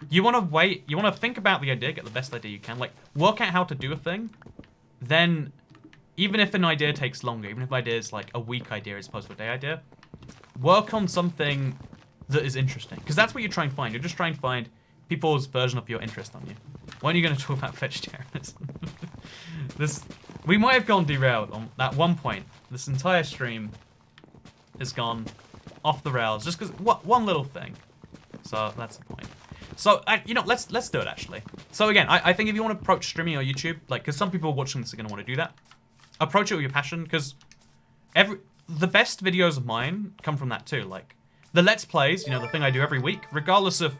You want to wait. You want to think about the idea, get the best idea you can, like work out how to do a thing. Then, even if an idea takes longer, even if an idea is like a week idea as opposed to a day idea, work on something that is interesting, because that's what you're trying to find. You're just trying to find people's version of your interest on you. When are you going to talk about vegetarianism? We might have gone derailed on that one point. This entire stream has gone off the rails just because one little thing. So that's the point. So let's do it actually. So again, I think if you want to approach streaming on YouTube, like, because some people watching this are going to want to do that, approach it with your passion, because the best videos of mine come from that too. Like the Let's Plays, the thing I do every week, regardless of,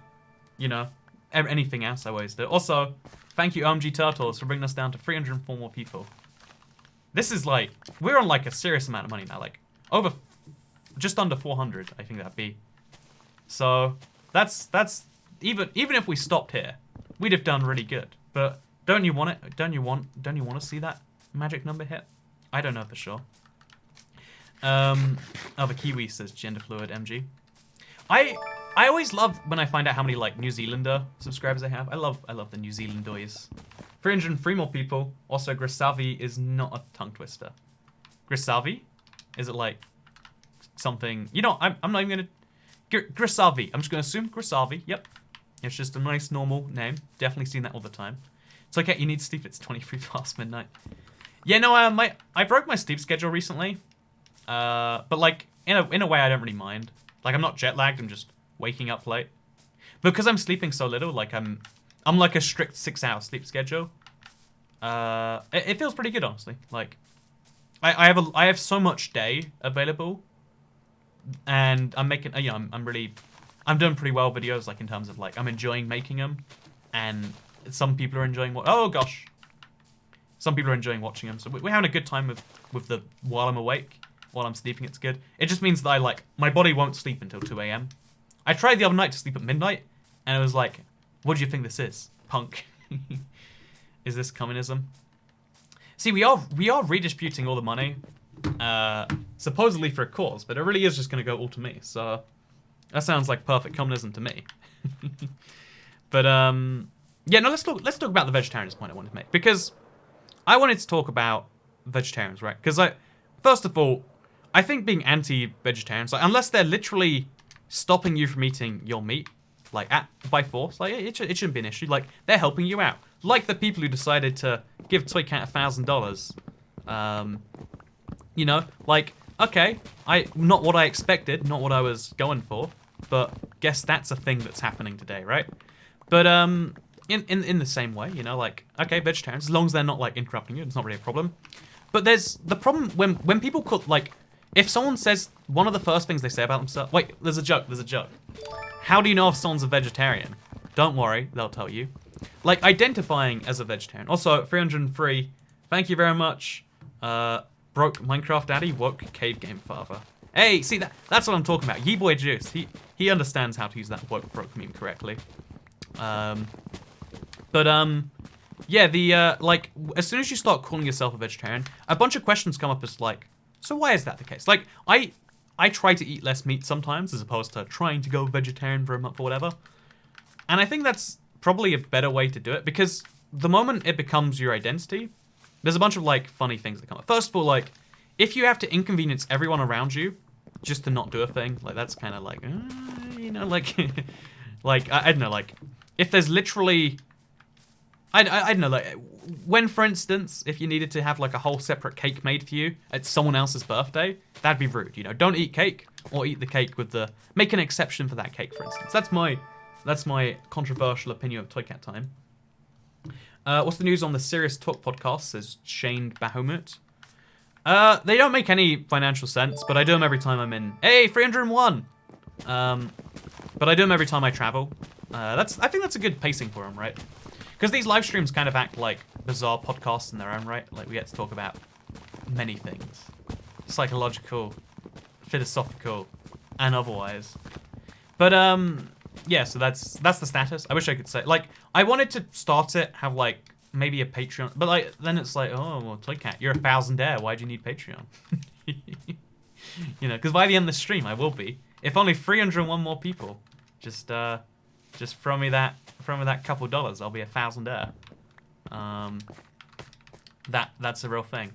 anything else I always do. Also, thank you OMG Turtles for bringing us down to 304 more people. This is like, we're on like a serious amount of money now, like just under 400, I think that'd be. So that's even if we stopped here, we'd have done really good. But don't you want it? Don't you want to see that magic number hit? I don't know for sure. The Kiwi says gender fluid MG. I always love when I find out how many like New Zealander subscribers I have. I love the New Zealandois. 303 more people. Also, Grisavi is not a tongue twister. Grisavi? Is it like something? I'm not even gonna. Grisavi. I'm just gonna assume Grisavi. Yep. It's just a nice normal name. Definitely seen that all the time. It's okay. You need sleep. It's 23 past midnight. Yeah, no. I broke my sleep schedule recently. But like in a way I don't really mind. Like I'm not jet lagged, I'm just waking up late. Because I'm sleeping so little, like I'm like a strict 6-hour sleep schedule. It feels pretty good, honestly. Like I have so much day available, and I'm making I'm doing pretty well videos, like in terms of like I'm enjoying making them, and some people are enjoying some people are enjoying watching them. So we're having a good time with the while I'm awake. While I'm sleeping, it's good. It just means that my body won't sleep until 2 a.m. I tried the other night to sleep at midnight, and it was like, what do you think this is? Punk. Is this communism? See, we are redisputing all the money, supposedly for a cause, but it really is just going to go all to me. So that sounds like perfect communism to me. But yeah, no, let's talk about the vegetarianism point I wanted to make, because I wanted to talk about vegetarians, right? Because first of all, I think being anti-vegetarians, like, unless they're literally stopping you from eating your meat, like by force, like it shouldn't be an issue. Like they're helping you out, like the people who decided to give Toycat $1,000. Like okay, not what I expected, not what I was going for, but guess that's a thing that's happening today, right? But in the same way, like okay, vegetarians, as long as they're not like interrupting you, it's not really a problem. But there's the problem when people cook, like, if someone says one of the first things they say about themselves, wait, there's a joke. How do you know if someone's a vegetarian? Don't worry, they'll tell you. Like, identifying as a vegetarian. Also, 303, thank you very much. Broke Minecraft Daddy, woke Cave Game Father. Hey, see, that's what I'm talking about. Ye-Boy Juice, he understands how to use that woke broke meme correctly. Yeah, like, as soon as you start calling yourself a vegetarian, a bunch of questions come up as like, so why is that the case? Like, I try to eat less meat sometimes, as opposed to trying to go vegetarian for a month or whatever. And I think that's probably a better way to do it, because the moment it becomes your identity, there's a bunch of, like, funny things that come up. First of all, like, if you have to inconvenience everyone around you just to not do a thing, like, that's kind of like, like, like, I don't know, like, if there's literally... I don't know, like, when, for instance, if you needed to have, like, a whole separate cake made for you at someone else's birthday, that'd be rude, Don't eat cake, or eat the cake with the... Make an exception for that cake, for instance. That's my controversial opinion of Toycat time. What's the news on the Serious Talk podcast, says Shane Bahamut. They don't make any financial sense, but I do them every time I'm in... Hey, 301! But I do them every time I travel. I think that's a good pacing for them, right? Because these live streams kind of act like bizarre podcasts in their own right. Like, we get to talk about many things. Psychological, philosophical, and otherwise. But, yeah, so that's the status. I wish I could say... Like, I wanted to start it, have, like, maybe a Patreon. But, like, then it's like, oh, well, Toycat, you're a 1,000-aire. Why do you need Patreon? You know, because by the end of the stream, I will be. If only 301 more people just throw me that couple dollars, I'll be a 1,000-aire. That's a real thing.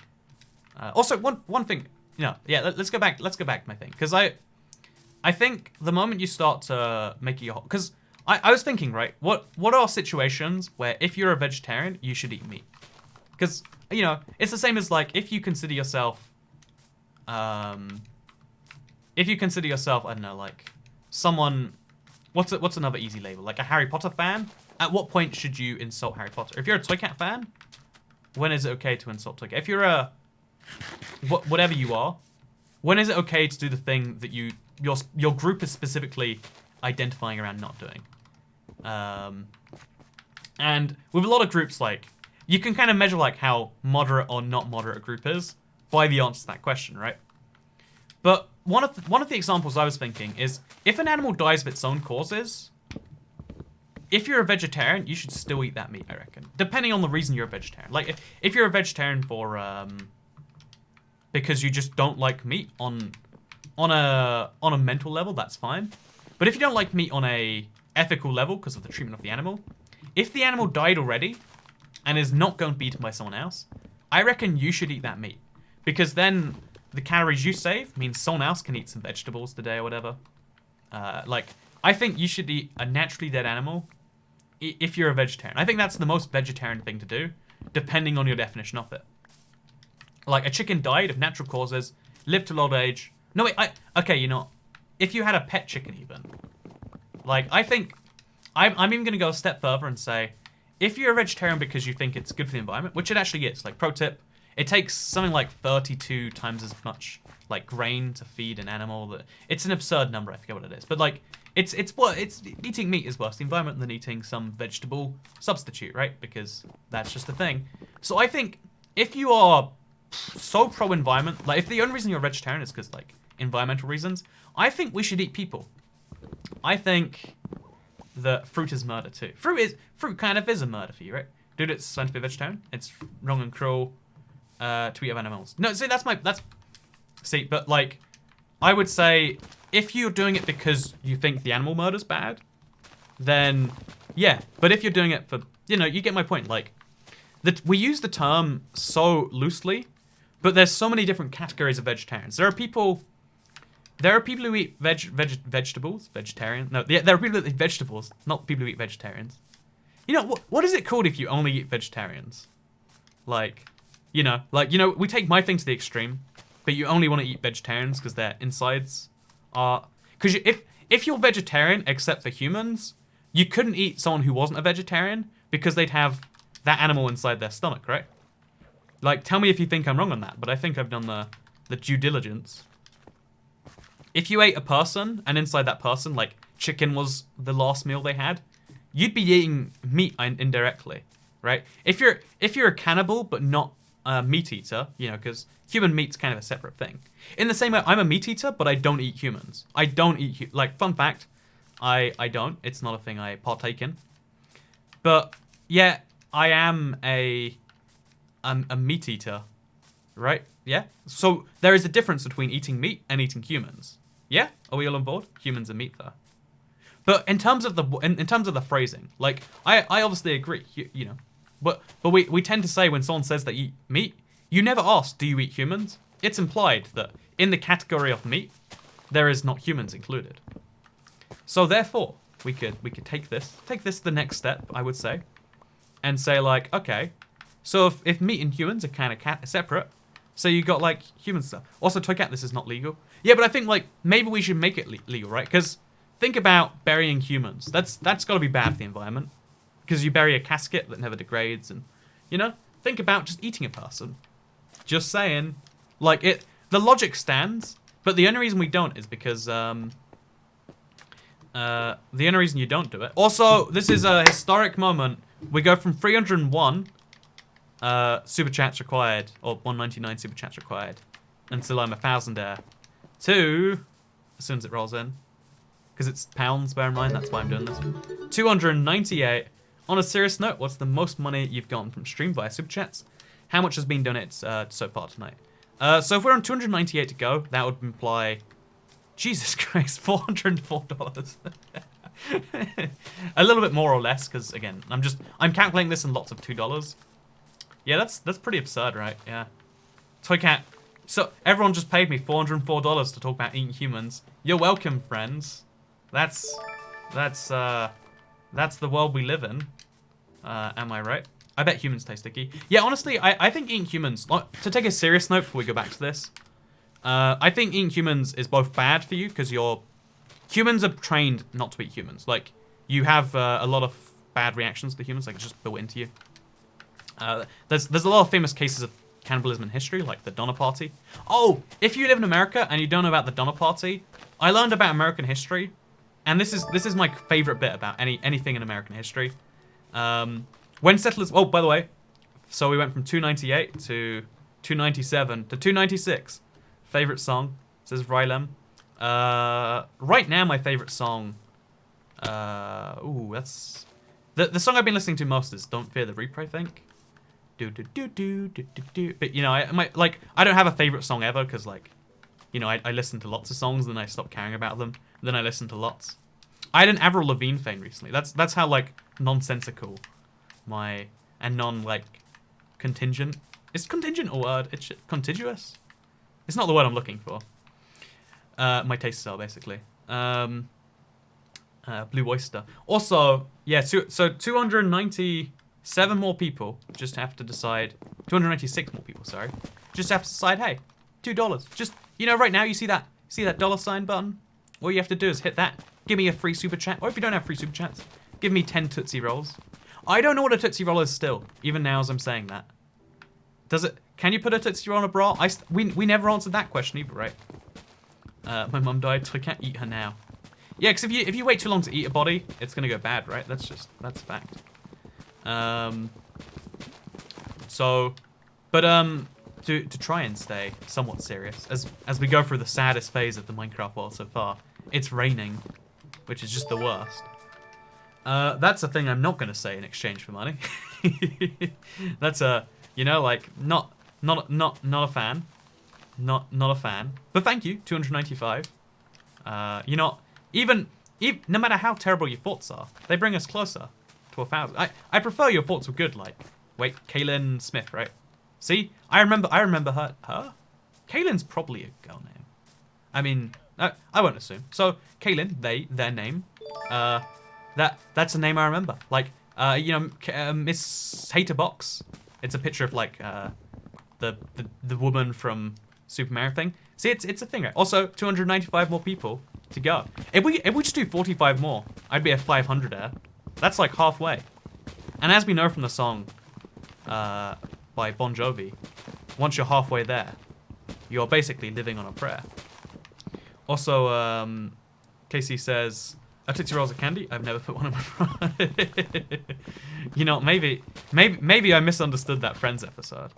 Also, one thing, you know, yeah, let's go back to my thing, because I think the moment you start to make your, because I was thinking, right, what are situations where if you're a vegetarian, you should eat meat? Because, you know, it's the same as, like, if you consider yourself, I don't know, like, someone, what's another easy label? Like a Harry Potter fan? At what point should you insult Harry Potter? If you're a Toycat fan, when is it okay to insult Toycat? If you're a, whatever you are, when is it okay to do the thing that your group is specifically identifying around not doing? And with a lot of groups, like, you can kind of measure, like, how moderate or not moderate a group is by the answer to that question, right? But one of the examples I was thinking is, if an animal dies of its own causes, if you're a vegetarian, you should still eat that meat, I reckon. Depending on the reason you're a vegetarian. Like, if you're a vegetarian for, because you just don't like meat on a mental level, that's fine. But if you don't like meat on a ethical level because of the treatment of the animal, if the animal died already and is not going to be eaten by someone else, I reckon you should eat that meat. Because then the calories you save means someone else can eat some vegetables today or whatever. Like, I think you should eat a naturally dead animal if you're a vegetarian. I think that's the most vegetarian thing to do, depending on your definition of it. Like, a chicken died of natural causes, lived to old age. No, wait, okay, you know, if you had a pet chicken even, like, I think, I'm even going to go a step further and say, if you're a vegetarian because you think it's good for the environment, which it actually is, like, pro tip, it takes something like 32 times as much, like, grain to feed an animal. It's an absurd number, I forget what it is. But, like, it's eating meat is worse for the environment than eating some vegetable substitute, right? Because that's just a thing. So I think if you are so pro-environment, like, if the only reason you're a vegetarian is because, like, environmental reasons, I think we should eat people. I think that fruit is murder too. Fruit kind of is a murder for you, right? Dude, it's meant to be a vegetarian. It's wrong and cruel to eat other animals. No, see, see, but, like, I would say if you're doing it because you think the animal murder's bad, then yeah. But if you're doing it for, you know, you get my point. Like, we use the term so loosely, but there's so many different categories of vegetarians. There are people who eat vegetables, vegetarian. No, there are people that eat vegetables, not people who eat vegetarians. You know, what is it called if you only eat vegetarians? Like, you know, we take my thing to the extreme, but you only want to eat vegetarians because their insides are... Because if you're vegetarian except for humans, you couldn't eat someone who wasn't a vegetarian because they'd have that animal inside their stomach, right? Like, tell me if you think I'm wrong on that, but I think I've done the due diligence. If you ate a person, and inside that person, like, chicken was the last meal they had, you'd be eating meat indirectly, right? If you're a cannibal but not a meat eater, you know, because human meat's kind of a separate thing. In the same way, I'm a meat eater, but I don't eat humans. I don't eat, like, fun fact, I don't. It's not a thing I partake in. But yeah, I am a meat eater, right? Yeah. So there is a difference between eating meat and eating humans. Yeah, are we all on board? Humans are meat, though. But in terms of the phrasing, like, I obviously agree, you know, but we tend to say when someone says they eat meat, you never ask, do you eat humans? It's implied that in the category of meat, there is not humans included. So therefore, we could take this the next step, I would say, and say, like, okay, so if meat and humans are kind of separate, so you got, like, human stuff. Also, Toycat, this is not legal. Yeah, but I think, like, maybe we should make it legal, right? Because think about burying humans. That's got to be bad for the environment. Because you bury a casket that never degrades, and, you know, think about just eating a person. Just saying. Like, the logic stands, but the only reason we don't is because, The only reason you don't do it. Also, this is a historic moment. We go from 301 super chats required, or 199 super chats required, until I'm 1,000 to, as soon as it rolls in, because it's pounds, bear in mind, that's why I'm doing this, 298. On a serious note, what's the most money you've gotten from stream via super chats? How much has been donated so far tonight? So if we're on 298 to go, that would imply, Jesus Christ, $404. A little bit more or less, because again, I'm calculating this in lots of $2. Yeah, that's pretty absurd, right? Yeah. Toycat. So everyone just paid me $404 to talk about eating humans. You're welcome, friends. That's the world we live in. Am I right? I bet humans taste sticky. Yeah, honestly, I think eating humans, to take a serious note before we go back to this, I think eating humans is both bad for you because humans are trained not to eat humans. Like, you have a lot of bad reactions to humans, like it's just built into you. There's a lot of famous cases of cannibalism in history, like the Donner Party. Oh, if you live in America and you don't know about the Donner Party, I learned about American history, and this is my favorite bit about anything in American history. When settlers, oh, by the way, so we went from 298 to 297 to 296. Favorite song, says Rylem. Right now, my favorite song, that's, the song I've been listening to most is Don't Fear the Reaper, I think. But, you know, I don't have a favorite song ever, because, like, you know, I listen to lots of songs, then I stop caring about them, then I listen to lots. I had an Avril Lavigne fan recently. That's how, like, nonsensical like, contingent. Is contingent a word? It's contiguous? It's not the word I'm looking for. My tastes are, basically. Blue Oyster. Also, yeah, so 297 more people just have to decide, 296 more people, sorry, just have to decide, hey, $2. Just, you know, right now, you see that $ button? All you have to do is hit that. Give me a free super chat. Or if you don't have free super chats, give me 10 Tootsie Rolls. I don't know what a Tootsie Roll is still, even now as I'm saying that. Can you put a Tootsie Roll in a bra? We never answered that question either, right? My mum died, so I can't eat her now. Yeah, because if you wait too long to eat a body, it's gonna go bad, right? That's a fact. To try and stay somewhat serious, as we go through the saddest phase of the Minecraft world so far, it's raining, which is just the worst. That's a thing I'm not gonna say in exchange for money. That's you know, like, not a fan. Not a fan. But thank you, 295. You know, even no matter how terrible your thoughts are, they bring us closer to 1,000. I prefer your thoughts were good, like, wait, Kaylin Smith, right? See, I remember her. Kaylin's probably a girl name. I mean, I won't assume. So Kaylin, their name. That's a name I remember. Like, you know, Miss Haterbox. It's a picture of, like, the woman from Super Mario thing. See, it's a thing, right? Also, 295 more people to go. If we just do 45 more, I'd be at 500 there. That's like halfway. And as we know from the song by Bon Jovi, once you're halfway there, you're basically living on a prayer. Also, Casey says, a Tootsie Roll's a candy? I've never put one in my mouth. You know, maybe I misunderstood that Friends episode.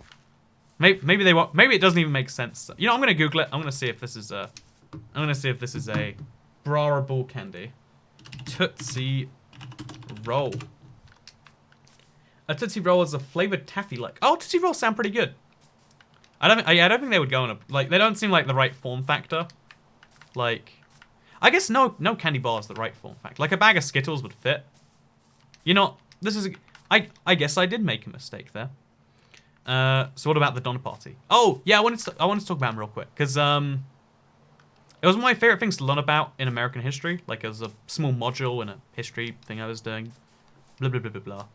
Maybe they won't. Maybe it doesn't even make sense. You know, I'm gonna Google it. I'm gonna see if this is a bra-able candy. Tootsie Roll. A Tootsie Roll is a flavored taffy like. Oh, Tootsie Rolls sound pretty good. I don't think they would go in a, like, they don't seem like the right form factor. Like, I guess no candy bar is the right form factor. Like, a bag of Skittles would fit. You know, I guess I did make a mistake there. So what about the Donner Party? Oh, yeah, I wanted to talk about them real quick, because it was one of my favorite things to learn about in American history. Like, it was a small module in a history thing I was doing. Blah, blah, blah, blah, blah.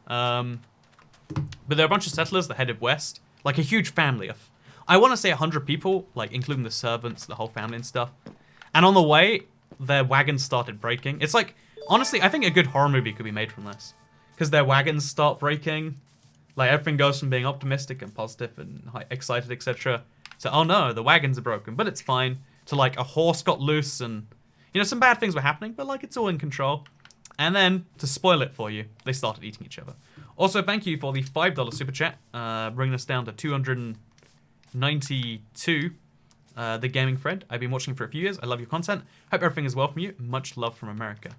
But there are a bunch of settlers that headed west. Like, a huge family of, I want to say 100 people, like, including the servants, the whole family and stuff. And on the way, their wagons started breaking. It's like, honestly, I think a good horror movie could be made from this. Because their wagons start breaking. Like, everything goes from being optimistic and positive and excited, etc. to, oh no, the wagons are broken, but it's fine. To, like, a horse got loose and, You know, some bad things were happening, but like it's all in control. And then, to spoil it for you, they started eating each other. Also, thank you for the $5 super chat, bringing us down to 292. The gaming friend. I've been watching for a few years. I love your content. Hope everything is well from you. Much love from America.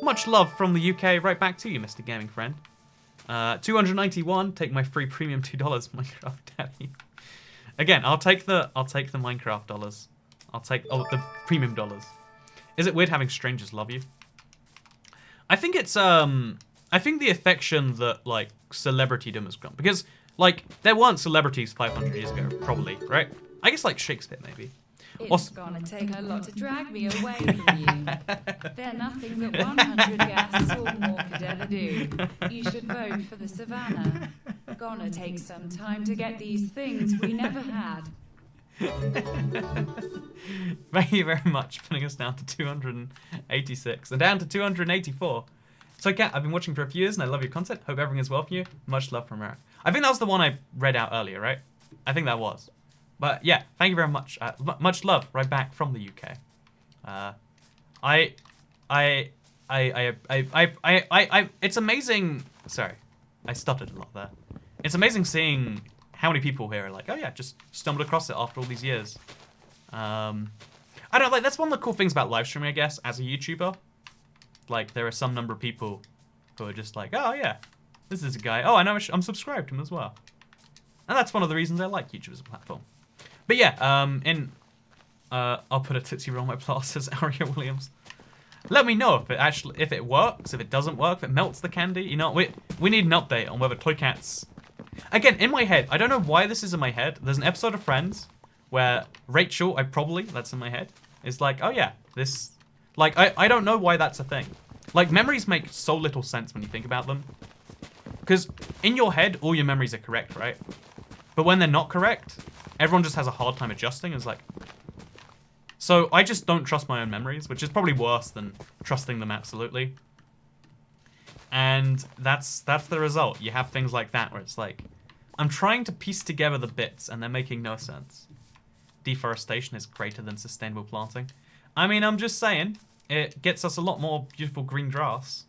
Much love from the UK. Right back to you, Mr. Gaming friend. 291. Take my free premium $2 Minecraft Daddy. Again, I'll take the Minecraft dollars. I'll take the premium dollars. Is it weird having strangers love you? I think it's I think the affection that like celebritydom has gone, because like there weren't celebrities 500 years ago, probably, right? I guess like Shakespeare maybe. It's gonna take a lot to drag me away from you. They're nothing that 100 guests or more could ever do. You should vote for the Savannah. Gonna take some time to get these things we never had. Thank you very much, putting us down to 286 and down to 284. So, Kat, I've been watching for a few years and I love your content. Hope everything is well for you. Much love from Eric. I think that was the one I read out earlier, right? I think that was. But yeah, thank you very much. Much love right back from the UK. It's amazing. Sorry, I stuttered a lot there. It's amazing seeing how many people here are like, oh yeah, just stumbled across it after all these years. I don't know, like that's one of the cool things about live streaming, I guess, as a YouTuber. Like there are some number of people who are just like, oh yeah, this is a guy. Oh, I know, I'm subscribed to him as well. And that's one of the reasons I like YouTube as a platform. But yeah, I'll put a Tootsie Roll on my platter, says Aria Williams. Let me know if it works, if it doesn't work, if it melts the candy. You know, we need an update on whether Toy Cats. Again, in my head, I don't know why this is in my head. There's an episode of Friends where Rachel, that's in my head, is like, oh yeah, this, like, I don't know why that's a thing. Like, memories make so little sense when you think about them. Because in your head, all your memories are correct, right? But when they're not correct, everyone just has a hard time adjusting. It's like, so I just don't trust my own memories, which is probably worse than trusting them absolutely. And that's the result. You have things like that where it's like, I'm trying to piece together the bits and they're making no sense. Deforestation is greater than sustainable planting. I mean, I'm just saying, it gets us a lot more beautiful green grass.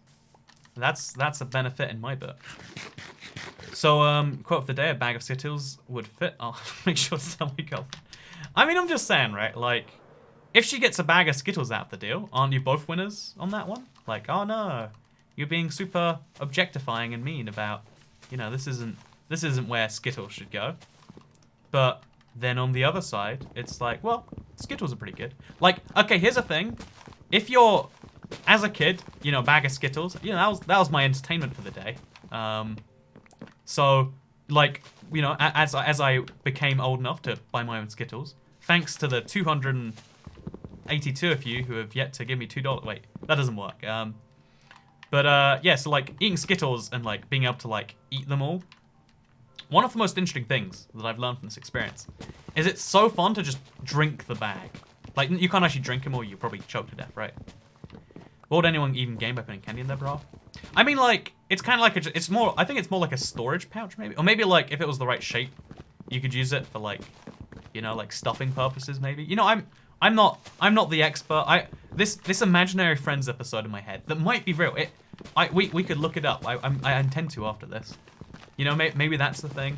That's a benefit in my book. So, quote of the day, a bag of Skittles would fit. I'll make sure to tell my girlfriend. I mean, I'm just saying, right? Like, if she gets a bag of Skittles out of the deal, aren't you both winners on that one? Like, oh no, you're being super objectifying and mean about, you know, this isn't where Skittles should go. But then on the other side, it's like, well, Skittles are pretty good. Like, okay, here's a thing. If you're, as a kid, you know, a bag of Skittles, you know, that was my entertainment for the day. So, like, you know, as I became old enough to buy my own Skittles, thanks to the 282 of you who have yet to give me $2. Wait, that doesn't work. Yeah, so like eating Skittles and like being able to like eat them all. One of the most interesting things that I've learned from this experience is it's so fun to just drink the bag. Like, you can't actually drink them or you probably choke to death, right? What would anyone even gain by putting candy in their bra? I mean, like, it's kind of like I think it's more like a storage pouch, maybe. Or maybe, like, if it was the right shape, you could use it for, like, you know, like, stuffing purposes, maybe. You know, I'm not the expert. This imaginary Friends episode in my head that might be real. We could look it up. I intend to after this. You know, maybe that's the thing.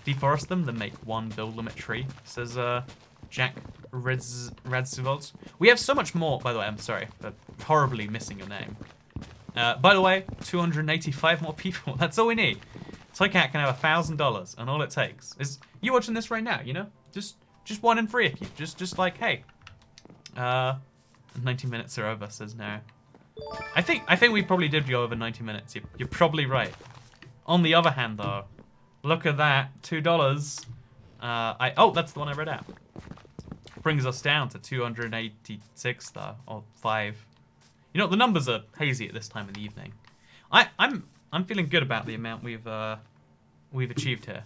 Deforest them, then make one build limit tree, says Jack Radzivold. We have so much more, by the way, I'm sorry for horribly missing your name. By the way, 285 more people, that's all we need. Toycat can have $1,000, and all it takes is you watching this right now, you know? Just 1 in 3 of you. Just like, hey. 90 minutes are over, says no. I think we probably did go over 90 minutes. You're probably right. On the other hand, though, look at that, $2. Oh, that's the one I read out. Brings us down to 286 though, or 5. You know, the numbers are hazy at this time of the evening. I'm feeling good about the amount we've achieved here.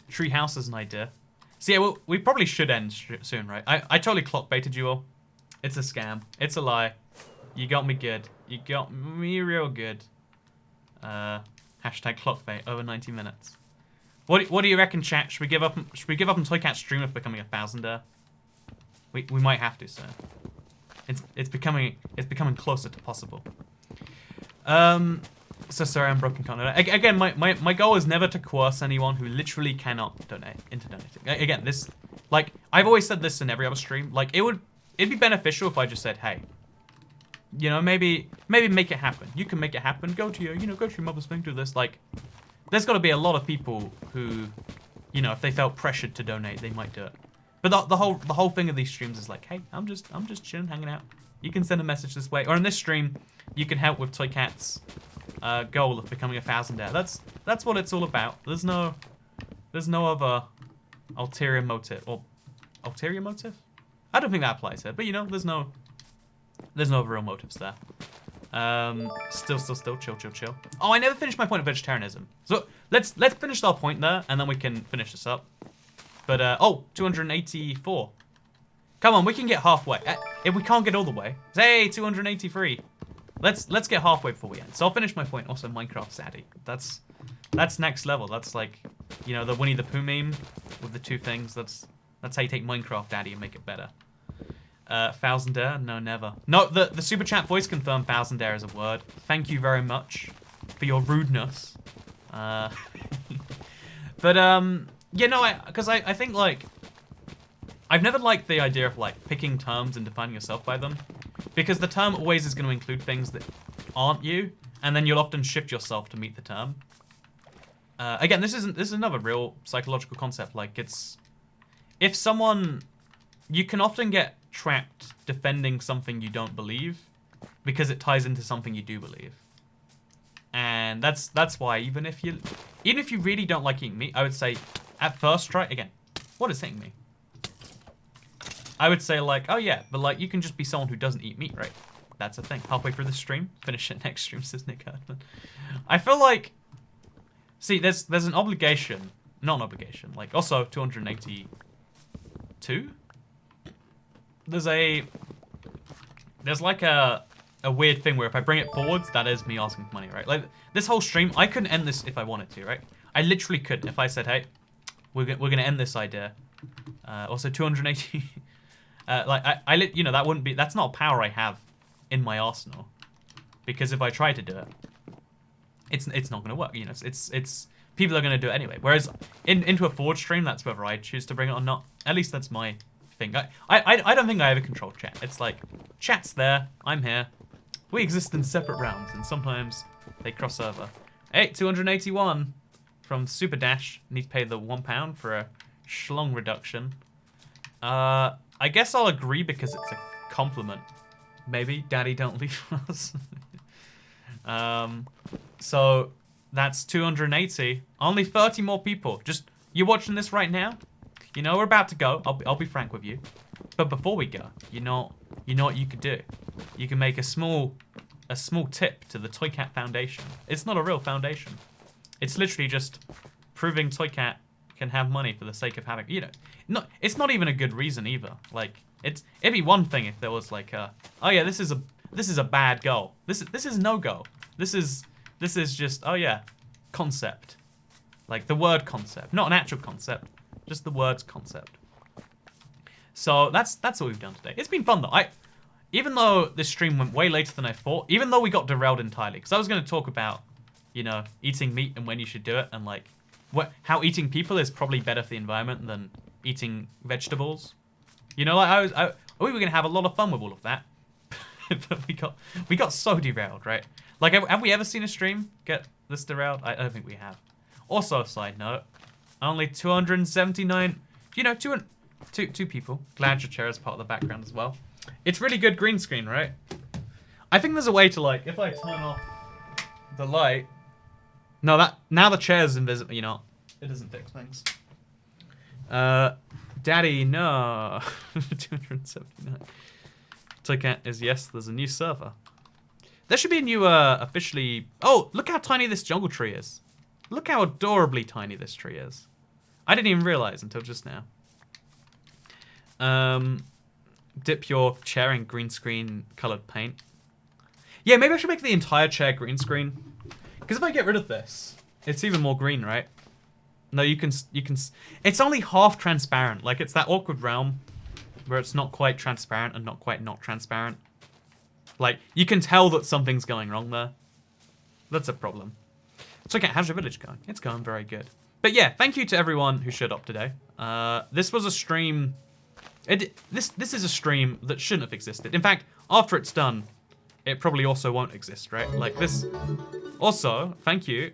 Treehouse is an idea. So yeah, well, we probably should end soon, right? I totally clock baited you all. It's a scam. It's a lie. You got me good. You got me real good. Hashtag clockbait over 90 minutes. What do you reckon, chat? Should we give up on Toycat's stream of becoming a 1,000er? We might have to, sir. It's becoming closer to possible. So sorry, I'm broken content. Again, my goal is never to coerce anyone who literally cannot donate into donating. Again, this, like, I've always said this in every other stream. Like, it'd be beneficial if I just said, hey, you know, maybe make it happen. You can make it happen. Go to your mother's thing, do this. Like, there's got to be a lot of people who, you know, if they felt pressured to donate, they might do it. But the whole thing of these streams is like, hey, I'm just chilling, hanging out. You can send a message this way, or in this stream, you can help with Toy Cat's goal of becoming a thousandaire. That's what it's all about. There's no other ulterior motive, or ulterior motive. I don't think that applies here, but you know, there's no real motives there. Still, chill. Oh, I never finished my point of vegetarianism. So let's finish our point there, and then we can finish this up. But oh, 284. Come on, we can get halfway. If we can't get all the way, hey, 283. Let's get halfway before we end. So I'll finish my point. Also, Minecraft Zaddy. That's next level. That's like, you know, the Winnie the Pooh meme with the two things. That's how you take Minecraft Daddy and make it better. Thousandaire? No, never. No, the super chat voice confirmed thousandaire is a word. Thank you very much for your rudeness. But you know, because I think, like, I've never liked the idea of, like, picking terms and defining yourself by them, because the term always is going to include things that aren't you, and then you'll often shift yourself to meet the term. Again, this is another real psychological concept. Like, it's, if someone, you can often get trapped defending something you don't believe because it ties into something you do believe. And that's why even if you really don't like eating meat, I would say at first try again. What is hitting me? I would say, like, oh yeah, but like, you can just be someone who doesn't eat meat, right? That's a thing. Halfway through the stream, finish it next stream, says Nick Herdman. I feel like, see, there's an obligation, not an obligation, like, also 282? There's like a weird thing where if I bring it forwards, that is me asking for money, right? Like, this whole stream, I couldn't end this if I wanted to, right? I literally couldn't. If I said, hey, we're gonna end this idea. Also 280. Like, you know, that wouldn't be, that's not a power I have in my arsenal, because if I try to do it, it's not gonna work. You know, it's people are gonna do it anyway. Whereas into a forward stream, that's whether I choose to bring it or not. At least that's my thing. I don't think I ever control chat. It's like, chat's there, I'm here. We exist in separate realms, and sometimes they cross over. Hey, 281 from Super Dash. Need to pay the £1 for a schlong reduction. I guess I'll agree because it's a compliment. Maybe. Daddy, don't leave us. So that's 280. Only 30 more people. Just, you're watching this right now. You know we're about to go. I'll be frank with you. But before we go, you know what you could do. You can make a small tip to the Toy Cat Foundation. It's not a real foundation. It's literally just proving Toy Cat can have money for the sake of having, you know, it's not even a good reason either. Like, it'd be one thing if there was like oh yeah, this is a bad goal. This is no goal. This is just, oh yeah, concept. Like the word concept, not an actual concept, just the word's concept. So that's what we've done today. It's been fun though. Even though this stream went way later than I thought, even though we got derailed entirely, because I was going to talk about, you know, eating meat and when you should do it, and like how eating people is probably better for the environment than eating vegetables. You know, like we were gonna have a lot of fun with all of that, but we got so derailed, right? Like, have we ever seen a stream get this derailed? I don't think we have. Also, side note, only 279. You know, two people. Glad your chair is part of the background as well. It's really good green screen, right? I think there's a way to, like, if I turn off the light. No, now the chair's invisible. You know, it doesn't fix things. Daddy, no. 279. Toy Cat is yes. There's a new server. There should be a new officially. Oh, look how tiny this jungle tree is. Look how adorably tiny this tree is. I didn't even realize until just now. Dip your chair in green screen colored paint. Yeah, maybe I should make the entire chair green screen. Because if I get rid of this, it's even more green, right? No, you can. It's only half transparent. Like, it's that awkward realm where it's not quite transparent and not quite not transparent. Like, you can tell that something's going wrong there. That's a problem. So, okay, how's your village going? It's going very good. But yeah, thank you to everyone who showed up today. This was a stream... This is a stream that shouldn't have existed. In fact, after it's done, it probably also won't exist, right? Like, this... Also, thank you.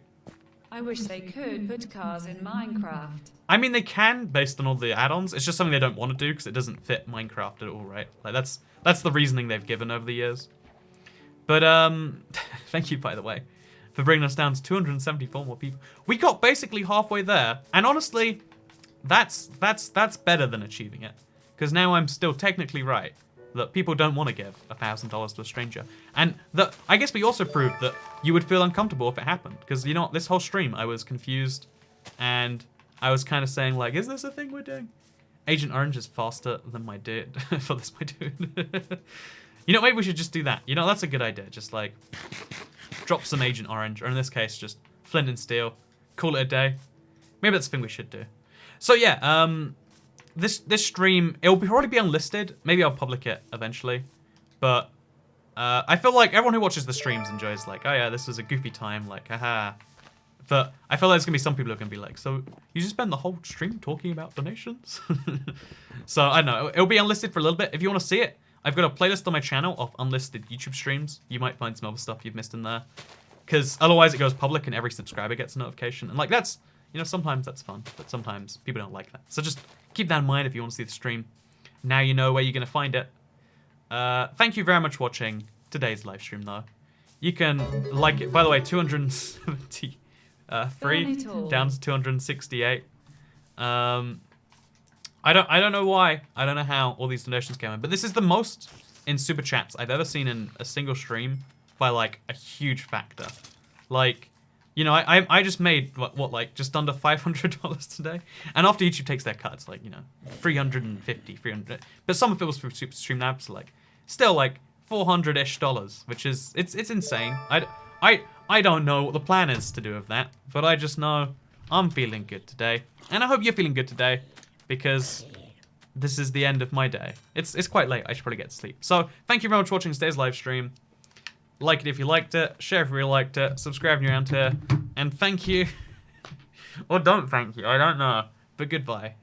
I wish they could put cars in Minecraft. I mean, they can, based on all the add-ons. It's just something they don't want to do, because it doesn't fit Minecraft at all, right? Like, that's the reasoning they've given over the years. But, thank you, by the way, for bringing us down to 274 more people. We got basically halfway there, and honestly, that's better than achieving it. Because now I'm still technically right, that people don't want to give $1,000 to a stranger. And that, I guess we also proved that you would feel uncomfortable if it happened. Because, you know, this whole stream, I was confused, and I was kind of saying, like, is this a thing we're doing? Agent Orange is faster than my dude. For this, my dude. You know, maybe we should just do that. You know, that's a good idea. Just, like, drop some Agent Orange, or in this case, just Flint and Steel. Call it a day. Maybe that's the thing we should do. So, yeah, this stream, it'll probably be unlisted. Maybe I'll public it eventually. But I feel like everyone who watches the streams enjoys, like, oh, yeah, this was a goofy time. Like, haha. But I feel like there's going to be some people who are going to be like, so you just spend the whole stream talking about donations? So, I don't know. It'll be unlisted for a little bit. If you want to see it, I've got a playlist on my channel of unlisted YouTube streams. You might find some other stuff you've missed in there. Because otherwise it goes public and every subscriber gets a notification. And, like, that's, you know, sometimes that's fun. But sometimes people don't like that. So just keep that in mind if you want to see the stream. Now you know where you're going to find it. Thank you very much for watching today's live stream, though. You can like it. By the way, 273 down to 268. I don't know why. I don't know how all these donations came in, but this is the most in super chats I've ever seen in a single stream by like a huge factor. Like, you know, I just made what like just under $500 today, and after YouTube takes their cuts, like, you know, 300, but some of it was through Super Stream Labs, so like still like $400-ish, which is it's insane. I don't know what the plan is to do with that, but I just know I'm feeling good today, and I hope you're feeling good today, because this is the end of my day. It's quite late. I should probably get to sleep. So thank you very much for watching today's live stream. Like it if you liked it, share if you really liked it, subscribe if you're around here, and thank you, or don't thank you, I don't know, but goodbye.